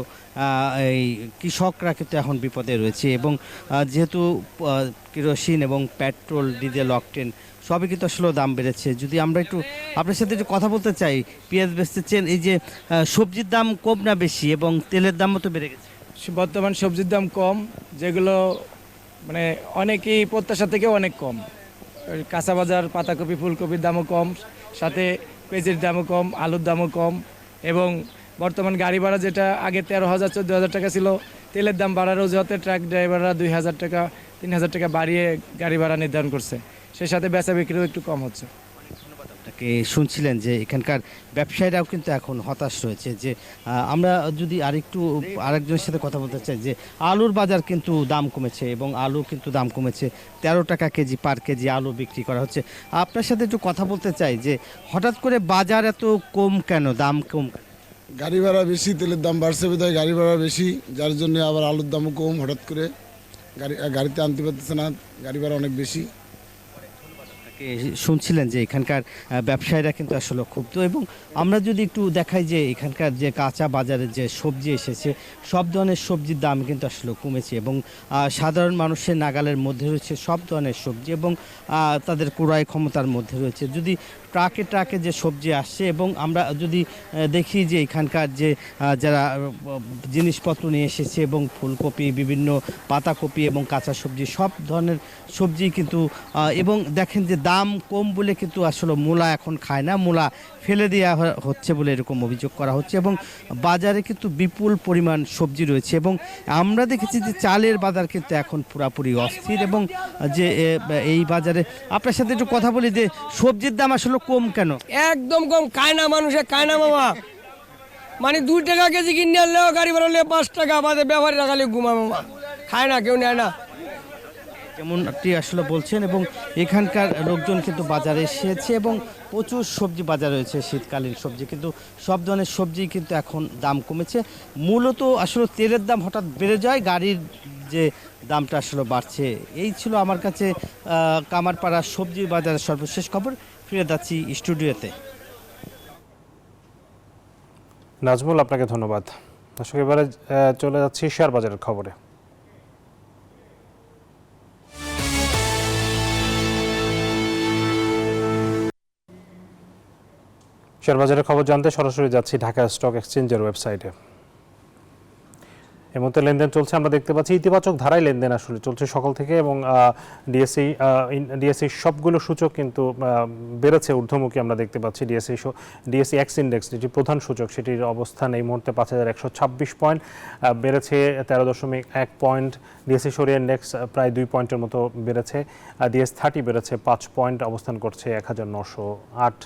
এই কৃষকরা কিন্তু এখন বিপদে রয়েছে এবং যেহেতু কেরোসিন এবং পেট্রোল, ডিজেল, অকটেন সবই কিন্তু আসলে দাম বেড়েছে। যদি আমরা একটু আপনার সাথে একটু কথা বলতে চাই, পেঁয়াজ বেচতেছেন, এই যে সবজির দাম কম না বেশি এবং তেলের দামও তো বেড়ে গেছে? বর্তমান সবজির দাম কম, যেগুলো মানে অনেকেই প্রত্যাশা থেকে অনেক কম। কাঁচা বাজার পাতাকপি, ফুলকপির দামও কম, সাথে পেঁয়াজের দামও কম, আলুর দামও কম এবং বর্তমান গাড়ি ভাড়া যেটা আগে 13,000 14,000 টাকা ছিল, তেলের দাম বাড়ার অজুহাতে ট্রাক ড্রাইভাররা 2,000 টাকা 3,000 টাকা বাড়িয়ে গাড়ি ভাড়া নির্ধারণ করছে, সেই সাথে বেচা বিক্রিও একটু কম হচ্ছে। আপনাকে শুনছিলেন যে এখানকার ব্যবসায়ীরাও কিন্তু এখন হতাশ রয়েছে। যে আমরা যদি আরেকজনের সাথে কথা বলতে চাই, যে আলুর বাজার কিন্তু দাম কমেছে এবং আলু কিন্তু দাম কমেছে, 13 টাকা কেজি পার কেজি আলু বিক্রি করা হচ্ছে। আপনার সাথে একটু কথা বলতে চাই যে হঠাৎ করে বাজার এত কম কেন, দাম কম? গাড়ি ভাড়া বেশি, তেলের দাম বাড়ছে বিধায় গাড়ি ভাড়া বেশি, যার জন্য আবার আলুর দামও কম। হঠাৎ করে গাড়িতে আনতে পারতেছে না, গাড়ি ভাড়া অনেক বেশি। শুনছিলেন যে এখানকার ব্যবসায়ীরা কিন্তু আসলে ক্ষুব্ধ এবং আমরা যদি একটু দেখাই যে এখানকার যে কাঁচা বাজারে যে সবজি এসেছে, সব ধরনের সবজির দাম কিন্তু আসলে কমেছে এবং সাধারণ মানুষের নাগালের মধ্যে রয়েছে সব ধরনের সবজি এবং তাদের ক্রয় ক্ষমতার মধ্যে রয়েছে। যদি ট্রাকে যে সবজি আসছে এবং আমরা যদি দেখি যে এখানকার যে যারা জিনিসপত্র নিয়ে এসেছে এবং ফুলকপি, বিভিন্ন পাতাকপি এবং কাঁচা সবজি, সব ধরনের সবজি কিন্তু এবং দেখেন যে দাম কম বলে কিন্তু আসলে মূলা এখন খায় না, মূলা ফেলে দেওয়া হচ্ছে বলে এরকম অভিযোগ করা হচ্ছে এবং বাজারে কিন্তু বিপুল পরিমাণ সবজি রয়েছে এবং আমরা দেখেছি যে চালের বাজার কিন্তু এখন পুরাপুরি অস্থির এবং যে এই বাজারে আপনার সাথে একটু কথা বলি যে সবজির দাম আসলে কম কেন? একদম কম, খায় না মানুষে, খায় না মামা। মানে 2 টাকা কেজি কিনে আনলেও গাড়ি ভাড়া হলে 5 টাকা, আমাদের ব্যাপারী রাখালে ঘুমাবো খায় না, কেউ নেয় না। যেমনটি আসলে বলছেন, এবং এখানকার লোকজন কিন্তু বাজারে এসেছে এবং প্রচুর সবজি বাজার রয়েছে, শীতকালীন সবজি, কিন্তু সব ধরনের সবজি কিন্তু এখন দাম কমেছে। মূলত আসলে তেলের দাম হঠাৎ বেড়ে যায়, গাড়ির যে দামটা আসলে বাড়ছে। এই ছিল আমার কাছে কামারপাড়া সবজি বাজারের সর্বশেষ খবর। ফিরে যাচ্ছি স্টুডিওতে। নাজমুল, আপনাকে ধন্যবাদ। দর্শক, এবারে চলে যাচ্ছি শেয়ার বাজারের খবরে। শেয়ার বাজারের খবর জানতে সরাসরি যাচ্ছি ঢাকা স্টক এক্সচেঞ্জের ওয়েবসাইটে। এর মধ্যে লেনদেন চলছে, আমরা দেখতে পাচ্ছি ইতিবাচক ধারায় লেনদেন আসলে চলছে সকাল থেকে, এবং ডিএসসি সবগুলো সূচক কিন্তু বেড়েছে ঊর্ধ্বমুখী। আমরা দেখতে পাচ্ছি ডিএসসি এক্স ইন্ডেক্স, যেটি প্রধান সূচক, সেটির অবস্থান এই মুহূর্তে 5126 পয়েন্ট, বেড়েছে 13.1 পয়েন্ট। ডিএসসি সরিয়া ইন্ডেক্স প্রায় 2 পয়েন্টের মতো বেড়েছে। ডিএস30 বেড়েছে 5 পয়েন্ট, অবস্থান করছে 1908।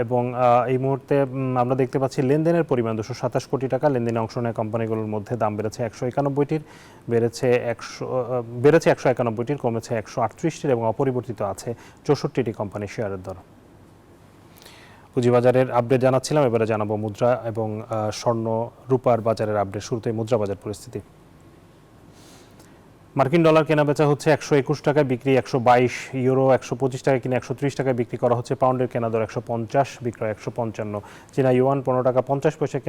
এবং এই মুহূর্তে আমরা দেখতে পাচ্ছি লেনদেনের পরিমাণ 227 কোটি টাকা। লেনদেনে অংশ নেয় কোম্পানিগুলোর মধ্যে দাম বেড়েছে 191টির, বেড়েছে 191টির, কমেছে 138টির, এবং অপরিবর্তিত আছে 64টি কোম্পানির শেয়ারের দর। পুঁজিবাজারের আপডেট জানাচ্ছিলাম, এবারে জানাবো মুদ্রা এবং স্বর্ণ রূপার বাজারের আপডেট। শুরুতে মুদ্রা বাজার পরিস্থিতি। মার্কিন ডলার কেনাবেচা হচ্ছে 121 টাকায়, বিক্রি 122। ইউরো 125 টাকায় কিনে 130 টাকায় বিক্রি করা হচ্ছে। পাউন্ডের কেনা দর 150, বিক্রয় 155। চীনা ইউয়ান 15 টাকা 50 পয়সা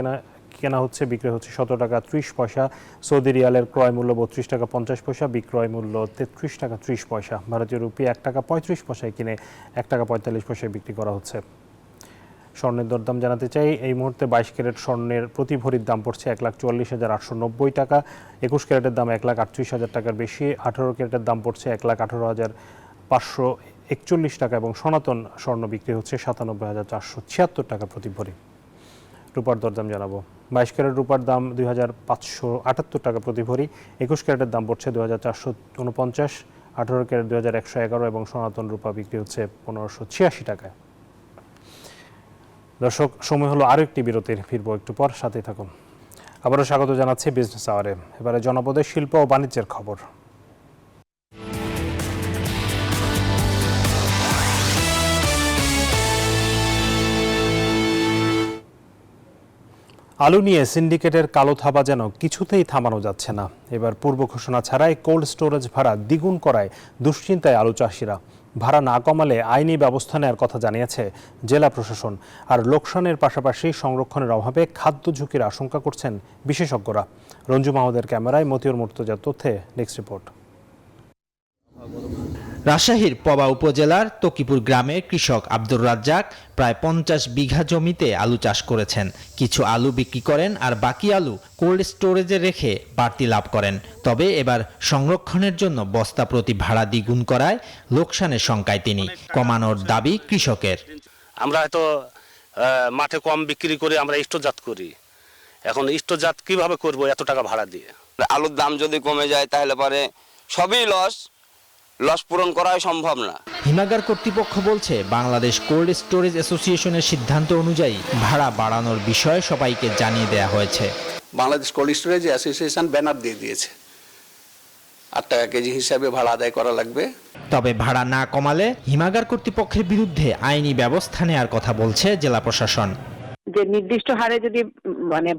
কেনা হচ্ছে, বিক্রি হচ্ছে 17 টাকা 30 পয়সা। সৌদি রিয়ালের ক্রয় মূল্য 32 টাকা 50 পয়সা, বিক্রয় মূল্য 33 টাকা 30 পয়সা। ভারতীয় রুপি 1 টাকা 35 পয়সায় কিনে 1 টাকা 45 পয়সায় বিক্রি করা হচ্ছে। স্বর্ণের দরদাম জানাতে চাই, এই মুহূর্তে 22 ক্যারেট স্বর্ণের প্রতি ভরির দাম পড়ছে 1,44,890 টাকা। 21 ক্যারেটের দাম 1,38,000 টাকার বেশি। 18 ক্যারেটের দাম পড়ছে 1,18,541 টাকা, এবং সনাতন স্বর্ণ বিক্রি হচ্ছে 97,476 টাকা প্রতি ভরি। রূপার দরদাম জানাবো। 22 ক্যারেট রূপার দাম 2,578 টাকা প্রতি ভরি। 21 ক্যারেটের দাম পড়ছে 2,449, 18 ক্যারেট 2,111, এবং সনাতন রূপা বিক্রি হচ্ছে 1,586 টাকায়। দর্শক, সময় হলো আরও একটি বিরতির, ফিরবো একটু পর, সাথেই থাকুন। আবারও স্বাগত জানাচ্ছি বিজনেস আওয়ারে। এবারে জনপদের শিল্প ও বাণিজ্যের খবর। আলু নিয়ে সিন্ডিকেটের কালো থাবা যেন কিছুতেই থামানো যাচ্ছে না। এবার পূর্ব ঘোষণা ছাড়াই কোল্ড স্টোরেজ ভাড়া দ্বিগুণ করায় দুশ্চিন্তায় আলু চাষিরা। ভাড়া না কমালে আইনি ব্যবস্থা নেওয়ার কথা জানিয়েছে জেলা প্রশাসন। আর লোকসানের পাশাপাশি সংরক্ষণের অভাবে খাদ্য ঝুঁকির আশঙ্কা করছেন বিশেষজ্ঞরা। রঞ্জু মাহমুদের ক্যামেরায় মতিউর মুর্তজার তথ্যে নেক্সট রিপোর্ট। রাজশাহীর পবা উপজেলার তকিপুর গ্রামের কৃষক আব্দুর রাজ্জাক প্রায় 50 বিঘা জমিতে আলু চাষ করেছেন। কিছু আলু বিক্রি করেন, আর বাকি আলু কোল্ড স্টোরেজে রেখে বাড়তি লাভ করেন। তবে এবার সংরক্ষণের জন্য বস্তা প্রতি ভাড়া দ্বিগুণ করায় লোকসানের শঙ্কায় তিনি। কমানোর দাবি কৃষকের। আমরা হয়তো মাঠে কম বিক্রি করে আমরা স্টোরজাত করি, এখন স্টোরজাত কিভাবে করব এত টাকা ভাড়া দিয়ে? আলুর দাম যদি কমে যায় তাহলে পরে সবই লস পূরণ করাই সম্ভব না। হিমাগার কর্তৃপক্ষ বলছে, বাংলাদেশ কোল্ড স্টোরেজ অ্যাসোসিয়েশনের সিদ্ধান্ত অনুযায়ী ভাড়া বাড়ানোর বিষয়ে সবাইকে জানিয়ে দেওয়া হয়েছে। Bangladesh cold storage association banner দিয়ে দিয়েছে, 8 টাকা কেজি হিসাবে ভাড়া আদায় করা লাগবে। তবে ভাড়া না কমালে হিমাগার কর্তৃপক্ষের বিরুদ্ধে আইনি ব্যবস্থা নেওয়ার কথা বলছে জেলা প্রশাসন। যে নির্দিষ্ট হারে যদি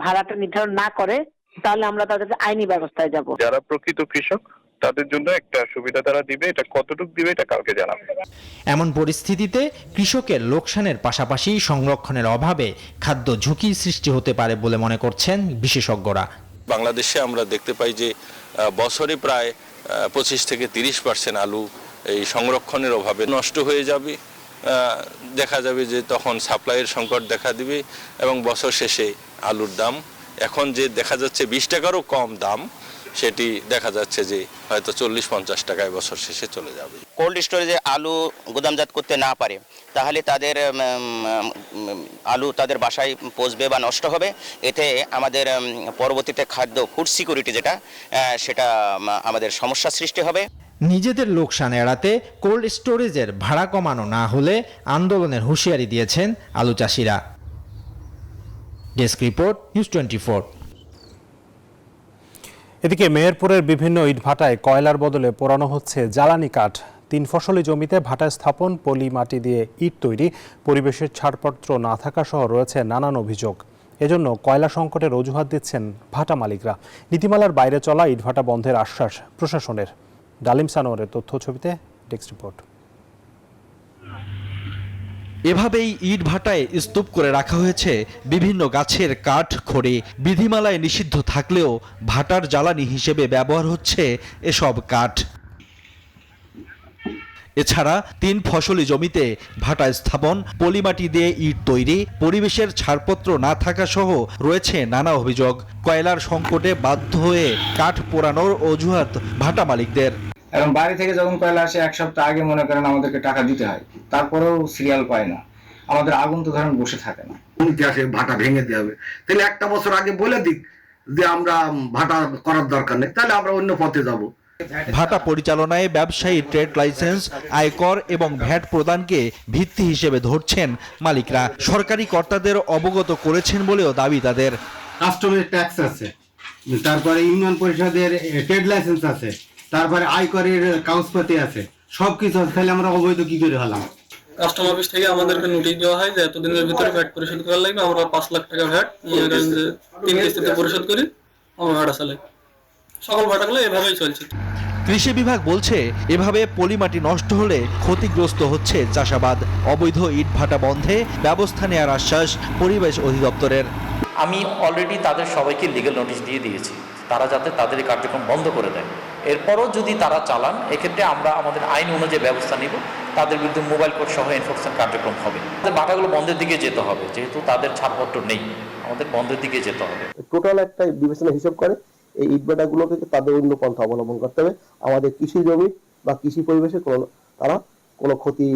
ভাড়াটা নির্ধারণ না করে, তাহলে আমরা তাদের আইনি ব্যবস্থায় যাব। যারা প্রকৃত কৃষক তাদের জন্য একটা সুবিধা তারা দিবে, এটা কতটুকু দিবে এটা কালকে জানাবে। এমন পরিস্থিতিতে কৃষকের লোকসানের পাশাপাশি সংরক্ষণের অভাবে খাদ্য ঝুঁকির সৃষ্টি হতে পারে বলে মনে করছেন বিশেষজ্ঞরা। বাংলাদেশে আমরা দেখতে পাই যে বছরে প্রায় 25 থেকে 30% আলু এই সংরক্ষণের অভাবে নষ্ট হয়ে যাবে। দেখা যাবে যে তখন সাপ্লাইয়ের সংকট দেখা দিবে, এবং বছর শেষে আলুর দাম এখন যে দেখা যাচ্ছে 20 টাকারও কম দাম, সেটি দেখা যাচ্ছে যে হয়তো 40-50 টাকায় বছর শেষে চলে যাবে। কোল্ড স্টোরেজে আলু গুদামজাত করতে না পারে, তাহলে তাদের আলু তাদের বাসায় পচবে বা নষ্ট হবে। এতে আমাদের পরবর্তীতে খাদ্য ফুড সিকিউরিটি সেটা আমাদের সমস্যার সৃষ্টি হবে। নিজেদের লোকসান এড়াতে কোল্ড স্টোরেজের ভাড়া কমানো না হলে আন্দোলনের হুঁশিয়ারি দিয়েছেন আলু চাষিরা। Desk report, news 24। এদিকে মেহেরপুরের বিভিন্ন ইটভাটায় কয়লার বদলে পোড়ানো হচ্ছে জ্বালানি কাঠ। 3 ফসলি জমিতে ভাটা স্থাপন, পলি মাটি দিয়ে ইট তৈরি, পরিবেশের ছাড়পত্র না থাকা সহ রয়েছে নানান অভিযোগ। এজন্য কয়লা সংকটের অজুহাত দিচ্ছেন ভাটা মালিকরা। নীতিমালার বাইরে চলা ইটভাটা বন্ধের আশ্বাস প্রশাসনের। ডালিম সানোয়ারের তথ্য ছবিতে ডেস্ক রিপোর্ট। এভাবেই ইট ভাটায় স্তূপ করে রাখা হয়েছে বিভিন্ন গাছের কাঠ খড়ি। বিধিমালায় নিষিদ্ধ থাকলেও ভাটার জ্বালানি হিসেবে ব্যবহার হচ্ছে এসব কাঠ। এছাড়া 3 ফসলি জমিতে ভাটা স্থাপন, পলিমাটি দিয়ে ইট তৈরি, পরিবেশের ছাড়পত্র না থাকা সহ রয়েছে নানা অভিযোগ। কয়লার সংকটে বাধ্য হয়ে কাঠ পোড়ানোর অজুহাত ভাটা মালিকদের। এবং বাড়ি থেকে যখন কয়লা আসে 1 সপ্তাহ আগে মনে করেন আমাদেরকে টাকা দিতে হয়, তারপরেও সিরিয়াল পায় না। আমাদের আগুন তো ধরেন বসে থাকে না। ভাটা ভেঙে দেওয়া হবে, তাহলে 1টা বছর আগে বলে দিক যে আমরা ভাটা করার দরকার নেই, তাহলে আমরা অন্য পথে যাব। ভাটা পরিচালনায় ব্যবসায়ী ট্রেড লাইসেন্স, আয়কর এবং ভ্যাট প্রদানকে ভিত্তি হিসেবে ধরছেন মালিকরা। সরকারি কর্তাদের অবগত করেছেন বলেও দাবি তাদের। কাস্টমের ট্যাক্স আছে, তারপরে ইউনিয়ন পরিষদের ট্রেড লাইসেন্স আছে, তারপরে আয়করের কাগজপাতি আছে, সবকিছু আছে। তাহলে আমরা অবৈধ কি করে হলাম? কাস্টম অফিস থেকে আমাদেরকে নোটিশ দেওয়া হয় যে এতদিনের ভিতরে ভ্যাট পরিশোধ করা লাগবে। আমরা 5 লাখ টাকা ভ্যাট 3 কিস্তিতে পরিশোধ করি, আমরা ভাড়া চালাই। সকল ভাটাগুলো এভাবেই চলছে। কৃষি বিভাগ বলছে এভাবে পলিমাটি নষ্ট হলে ক্ষতিগ্রস্ত হচ্ছে চাষাবাদ। অবৈধ ইট ভাটা বন্ধে ব্যবস্থা নেওয়ার আশ্বাস পরিবেশ অধিদপ্তরের। আমি অলরেডি তাদের সবাইকে লিগ্যাল নোটিশ দিয়ে দিয়েছি, তারা যাতে তাদের এই কার্যক্রম বন্ধ করে দেয়। এরপরও যদি তারা চালান, এক্ষেত্রে আমরা আমাদের আইন অনুযায়ী ব্যবস্থা নিব। তাদের বিরুদ্ধে মোবাইল কোর্ট সহ এনফোর্সমেন্ট কার্যক্রম হবে। ভাটাগুলো বন্ধের দিকে যেতে হবে, যেহেতু তাদের ছাড়পত্র নেই, আমাদের বন্ধের দিকে যেতে হবে। টোটাল একটা বিবেচনা হিসাব করে এই ইটভাটাগুলোকে তাদের অন্য পন্থা অবলম্বন করতে হবে। আমাদের কৃষি জমি বা কৃষি পরিবেশে তারা কোনো ক্ষতি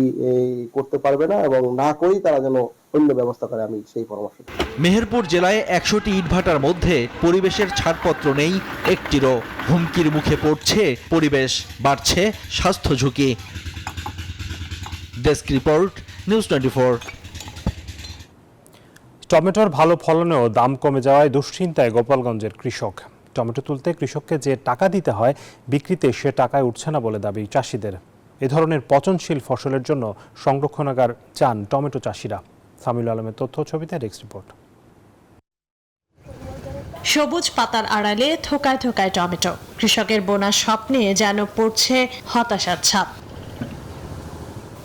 করতে পারবে না, এবং না করেই তারা যেন অন্য ব্যবস্থা করে, আমি সেই পরামর্শ। মেহেরপুর জেলায় 100টি ইটভাটার মধ্যে পরিবেশের ছাড়পত্র নেই একটিরও। হুমকির মুখে পড়ছে পরিবেশ, বাড়ছে স্বাস্থ্য ঝুঁকি। Desk report, news 24। টমেটোর ভালো ফলনেও দাম কমে যাওয়ায় দুশ্চিন্তায় গোপালগঞ্জের কৃষক। টমেটো তুলতে কৃষককে যে টাকা দিতে হয়, বিক্রিতে সে টাকায় উঠছে না বলে দাবি চাষিদের। এ ধরনের পচনশীল ফসলের জন্য সংরক্ষণাগার চান টমেটো চাষিরা। সামিউল আলমের তথ্য ছবিতে ডেস্ক রিপোর্ট। সবুজ পাতার আড়ালে থোকায় থোকায় টমেটো, কৃষকের বোনার স্বপ্নে যেন পড়ছে হতাশার ছাপ।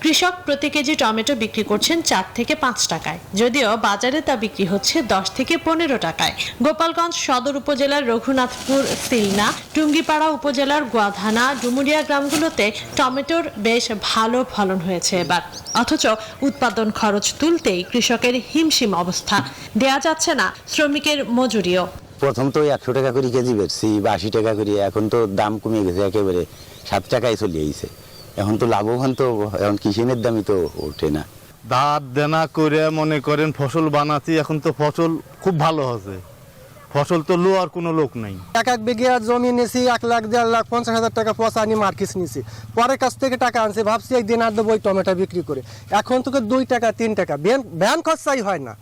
কৃষক প্রতি কেজি টমেটো বিক্রি করছেন 4 থেকে 5 টাকায়, যদিও বাজারে তা বিক্রি হচ্ছে 10 থেকে 15 টাকায়। গোপালগঞ্জ সদর উপজেলার রঘুনাথপুর, সিলনা, টুঙ্গিপাড়া উপজেলার গোয়াধানা, ডুমুরিয়া গ্রামগুলোতে টমেটোর বেশ ভালো ফলন হয়েছে এবার। অথচ উৎপাদন খরচ তুলতেই কৃষকের হিমশিম অবস্থা, দেয়া যাচ্ছে না শ্রমিকের মজুরিও। প্রথম তো 100 টাকা করে কেজি বেচছি বা 80 টাকা করে, এখন তো দাম কমে গেছে, একেবারে 7 টাকায় চলে গেছে। এখন তো লাভবান তো, এখন কৃষিনের দামই তো ওঠে না। ধার দেনা করে মনে করেন ফসল বানাচ্ছি, এখন তো ফসল খুব ভালো হচ্ছে, ফসল তো লোয়ার কোনো লোক নাই। 1 বিঘা জমি নিয়েছি, 1 লাখ 1.5 লাখ 50,000 টাকা পচা আনি মার্কেট নিয়েছি, পরের কাছ থেকে টাকা আনছি, ভাবছি একদিন আর দেবো ওই টমেটো বিক্রি করে। এখন তোকে 2 টাকা 3 টাকা ভ্যান খরচাই হয় না।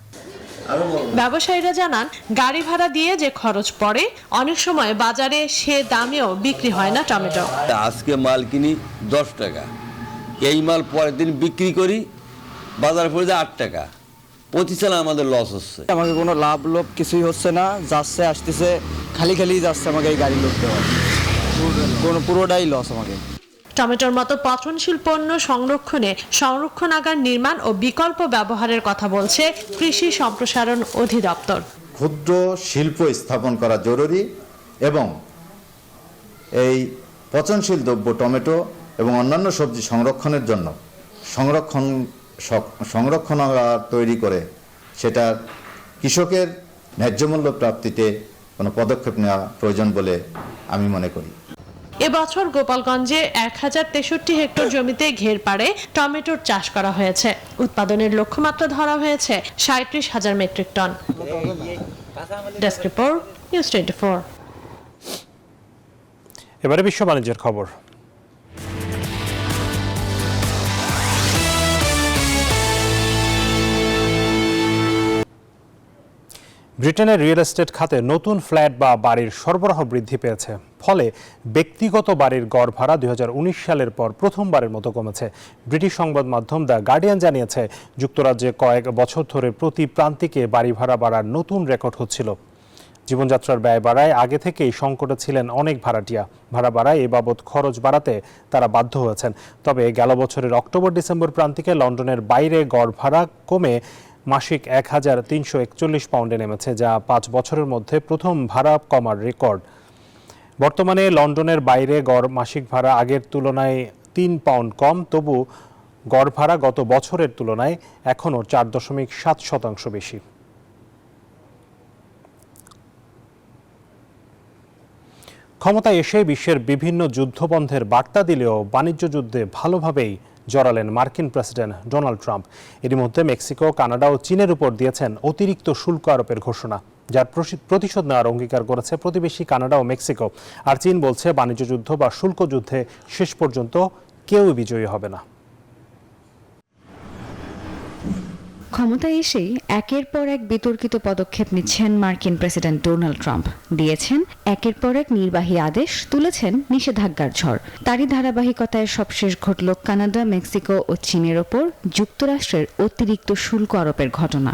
ব্যবসায়ীরা জানান, গাড়ি ভাড়া দিয়ে যে খরচ পড়ে, অনেক সময় বাজারে সে দামেও বিক্রি হয় না টমেটো। আজকে মাল কিনি 10 টাকা, এই মাল পরের দিন বিক্রি করি বাজারে পড়ে যায় 8 টাকা। প্রতি সালে আমাদের লস হচ্ছে। আমাকে কোনো লাভ লোভ কিছুই হচ্ছে না, যাচ্ছে আসতেছে খালি খালি যাচ্ছে, আমাকে এই গাড়ি লোক দেওয়া পুরোটাই লস আমাকে। টমেটোর মতো পচনশীল পণ্য সংরক্ষণে সংরক্ষণাগার নির্মাণ ও বিকল্প ব্যবহারের কথা বলছে কৃষি সম্প্রসারণ অধিদপ্তর। ক্ষুদ্র শিল্প স্থাপন করা জরুরি এবং এই পচনশীল দ্রব্য টমেটো এবং অন্যান্য সবজি সংরক্ষণের জন্য সংরক্ষণাগার তৈরি করে সেটা কৃষকের ন্যায্য মূল্য প্রাপ্তিতে কোনো পদক্ষেপ নেওয়া প্রয়োজন বলে আমি মনে করি। এবছর গোপালগঞ্জে 1063 হেক্টর জমিতে ঘের পাড়ে টমেটোর চাষ করা হয়েছে। উৎপাদনের লক্ষ্যমাত্রা ধরা হয়েছে 37,000 metric ton. Desk report, news 24। এবারে বিশ্ব বাণিজ্যের খবর। ব্রিটেনের রিয়েল এস্টেট খাতে নতুন ফ্ল্যাট বা বাড়ির সরবরাহ বৃদ্ধি পেয়েছে, ফলে ব্যক্তিগত বাড়ির গড় ভাড়া 2019 সালের পর প্রথমবারের মতো কমেছে। ব্রিটিশ সংবাদ মাধ্যম দ্য গার্ডিয়ান জানিয়েছে, যুক্তরাজ্যে কয়েক বছর ধরে প্রতি প্রান্তিকে বাড়ি ভাড়া বাড়ার নতুন রেকর্ড হচ্ছিল। জীবনযাত্রার ব্যয় বাড়ায় আগে থেকেই সংকটে ছিলেন অনেক ভাড়াটিয়া। ভাড়া বাড়ায় এ বাবদ খরচ বাড়াতে তারা বাধ্য হয়েছেন। তবে গেল বছরের অক্টোবর-ডিসেম্বর প্রান্তিকে লন্ডনের বাইরে গড় ভাড়া কমে মাসিক 1341 পাউন্ডে নেমেছে, যা 5 বছরের মধ্যে প্রথম ভাড়া কমার রেকর্ড। বর্তমানে লন্ডনের বাইরে গড় মাসিক ভাড়া আগের তুলনায় 3 পাউন্ড কম, তবু গড় ভাড়া গত বছরের তুলনায় এখনও 4.7% বেশি। ক্ষমতায় এসে বিশ্বের বিভিন্ন যুদ্ধবন্ধের বার্তা দিলেও বাণিজ্য যুদ্ধে ভালোভাবেই জড়ালেন মার্কিন প্রেসিডেন্ট ডোনাল্ড ট্রাম্প। এরই মধ্যে মেক্সিকো, কানাডা ও চীনের উপর দিয়েছেন অতিরিক্ত শুল্ক আরোপের ঘোষণা, যার প্রতিশোধ নেওয়ার অঙ্গীকার করেছে প্রতিবেশী কানাডা ও মেক্সিকো। আর চীন বলছে, বাণিজ্য যুদ্ধ বা শুল্ক যুদ্ধে শেষ পর্যন্ত কেউই বিজয়ী হবে না। ক্ষমতায় এসেই একের পর এক বিতর্কিত পদক্ষেপ নিচ্ছেন মার্কিন প্রেসিডেন্ট ডোনাল্ড ট্রাম্প। দিয়েছেন একের পর এক নির্বাহী আদেশ, তুলেছেন নিষেধাজ্ঞার ঝড়। তারই ধারাবাহিকতায় সবশেষ ঘটল কানাডা, মেক্সিকো ও চীনের ওপর যুক্তরাষ্ট্রের অতিরিক্ত শুল্ক আরোপের ঘটনা।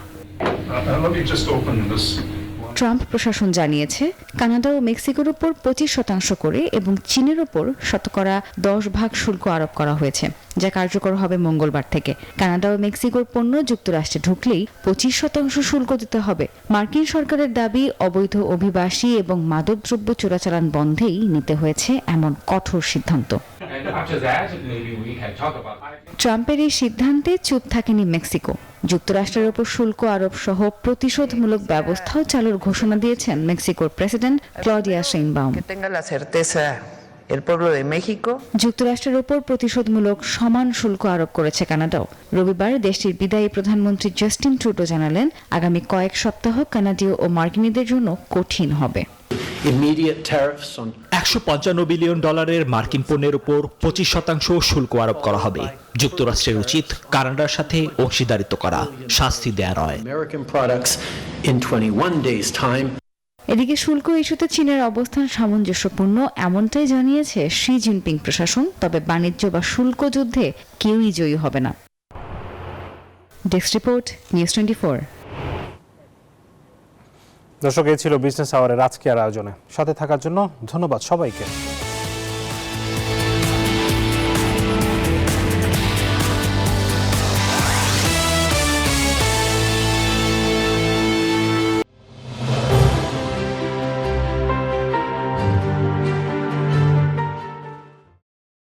ট্রাম্প প্রশাসন জানিয়েছে, কানাডা ও মেক্সিকোর উপর 25% করে এবং চীনের ওপর 10% শুল্ক আরোপ করা হয়েছে, যা কার্যকর হবে মঙ্গলবার থেকে। কানাডা ও মেক্সিকোর পণ্য যুক্তরাষ্ট্রে ঢুকলেই 25% শুল্ক দিতে হবে। মার্কিন সরকারের দাবি, অবৈধ অভিবাসী এবং মাদকদ্রব্য চোরাচালান বন্ধেই নিতে হয়েছে এমন কঠোর সিদ্ধান্ত। ট্রাম্পের এই সিদ্ধান্তে চুপ থাকেনি মেক্সিকো। যুক্তরাষ্ট্রের উপর শুল্ক আরোপ সহ প্রতিশোধমূলক ব্যবস্থাও চালুর ঘোষণা দিয়েছেন মেক্সিকোর প্রেসিডেন্ট ক্লডিয়া শেইনবাউম। যুক্তরাষ্ট্রের উপর প্রতিশোধমূলক সমান শুল্ক আরোপ করেছে কানাডাও। রবিবার দেশটির বিদায়ী প্রধানমন্ত্রী জাস্টিন ট্রুডো জানালেন, আগামী কয়েক সপ্তাহ কানাডীয় ও মার্কিনীদের জন্য কঠিন হবে। $155 বিলিয়ন মার্কিন পণ্যের উপর 25% শুল্ক আরোপ করা হবে। যুক্তরাষ্ট্রের উচিত কানাডার সাথে অংশীদারিত্ব করা, শাস্তি দেয়া নয়। এদিকে শুল্ক ইস্যুতে চীনের অবস্থান সামঞ্জস্যপূর্ণ, এমনটাই জানিয়েছে শি জিনপিং প্রশাসন। তবে বাণিজ্য বা শুল্ক যুদ্ধে কেউই জয়ী হবে না। Desk report, news 24। দর্শক, এই ছিল বিজনেস আওয়ারের আজকের আয়োজনে। সাথে থাকার জন্য ধন্যবাদ সবাইকে।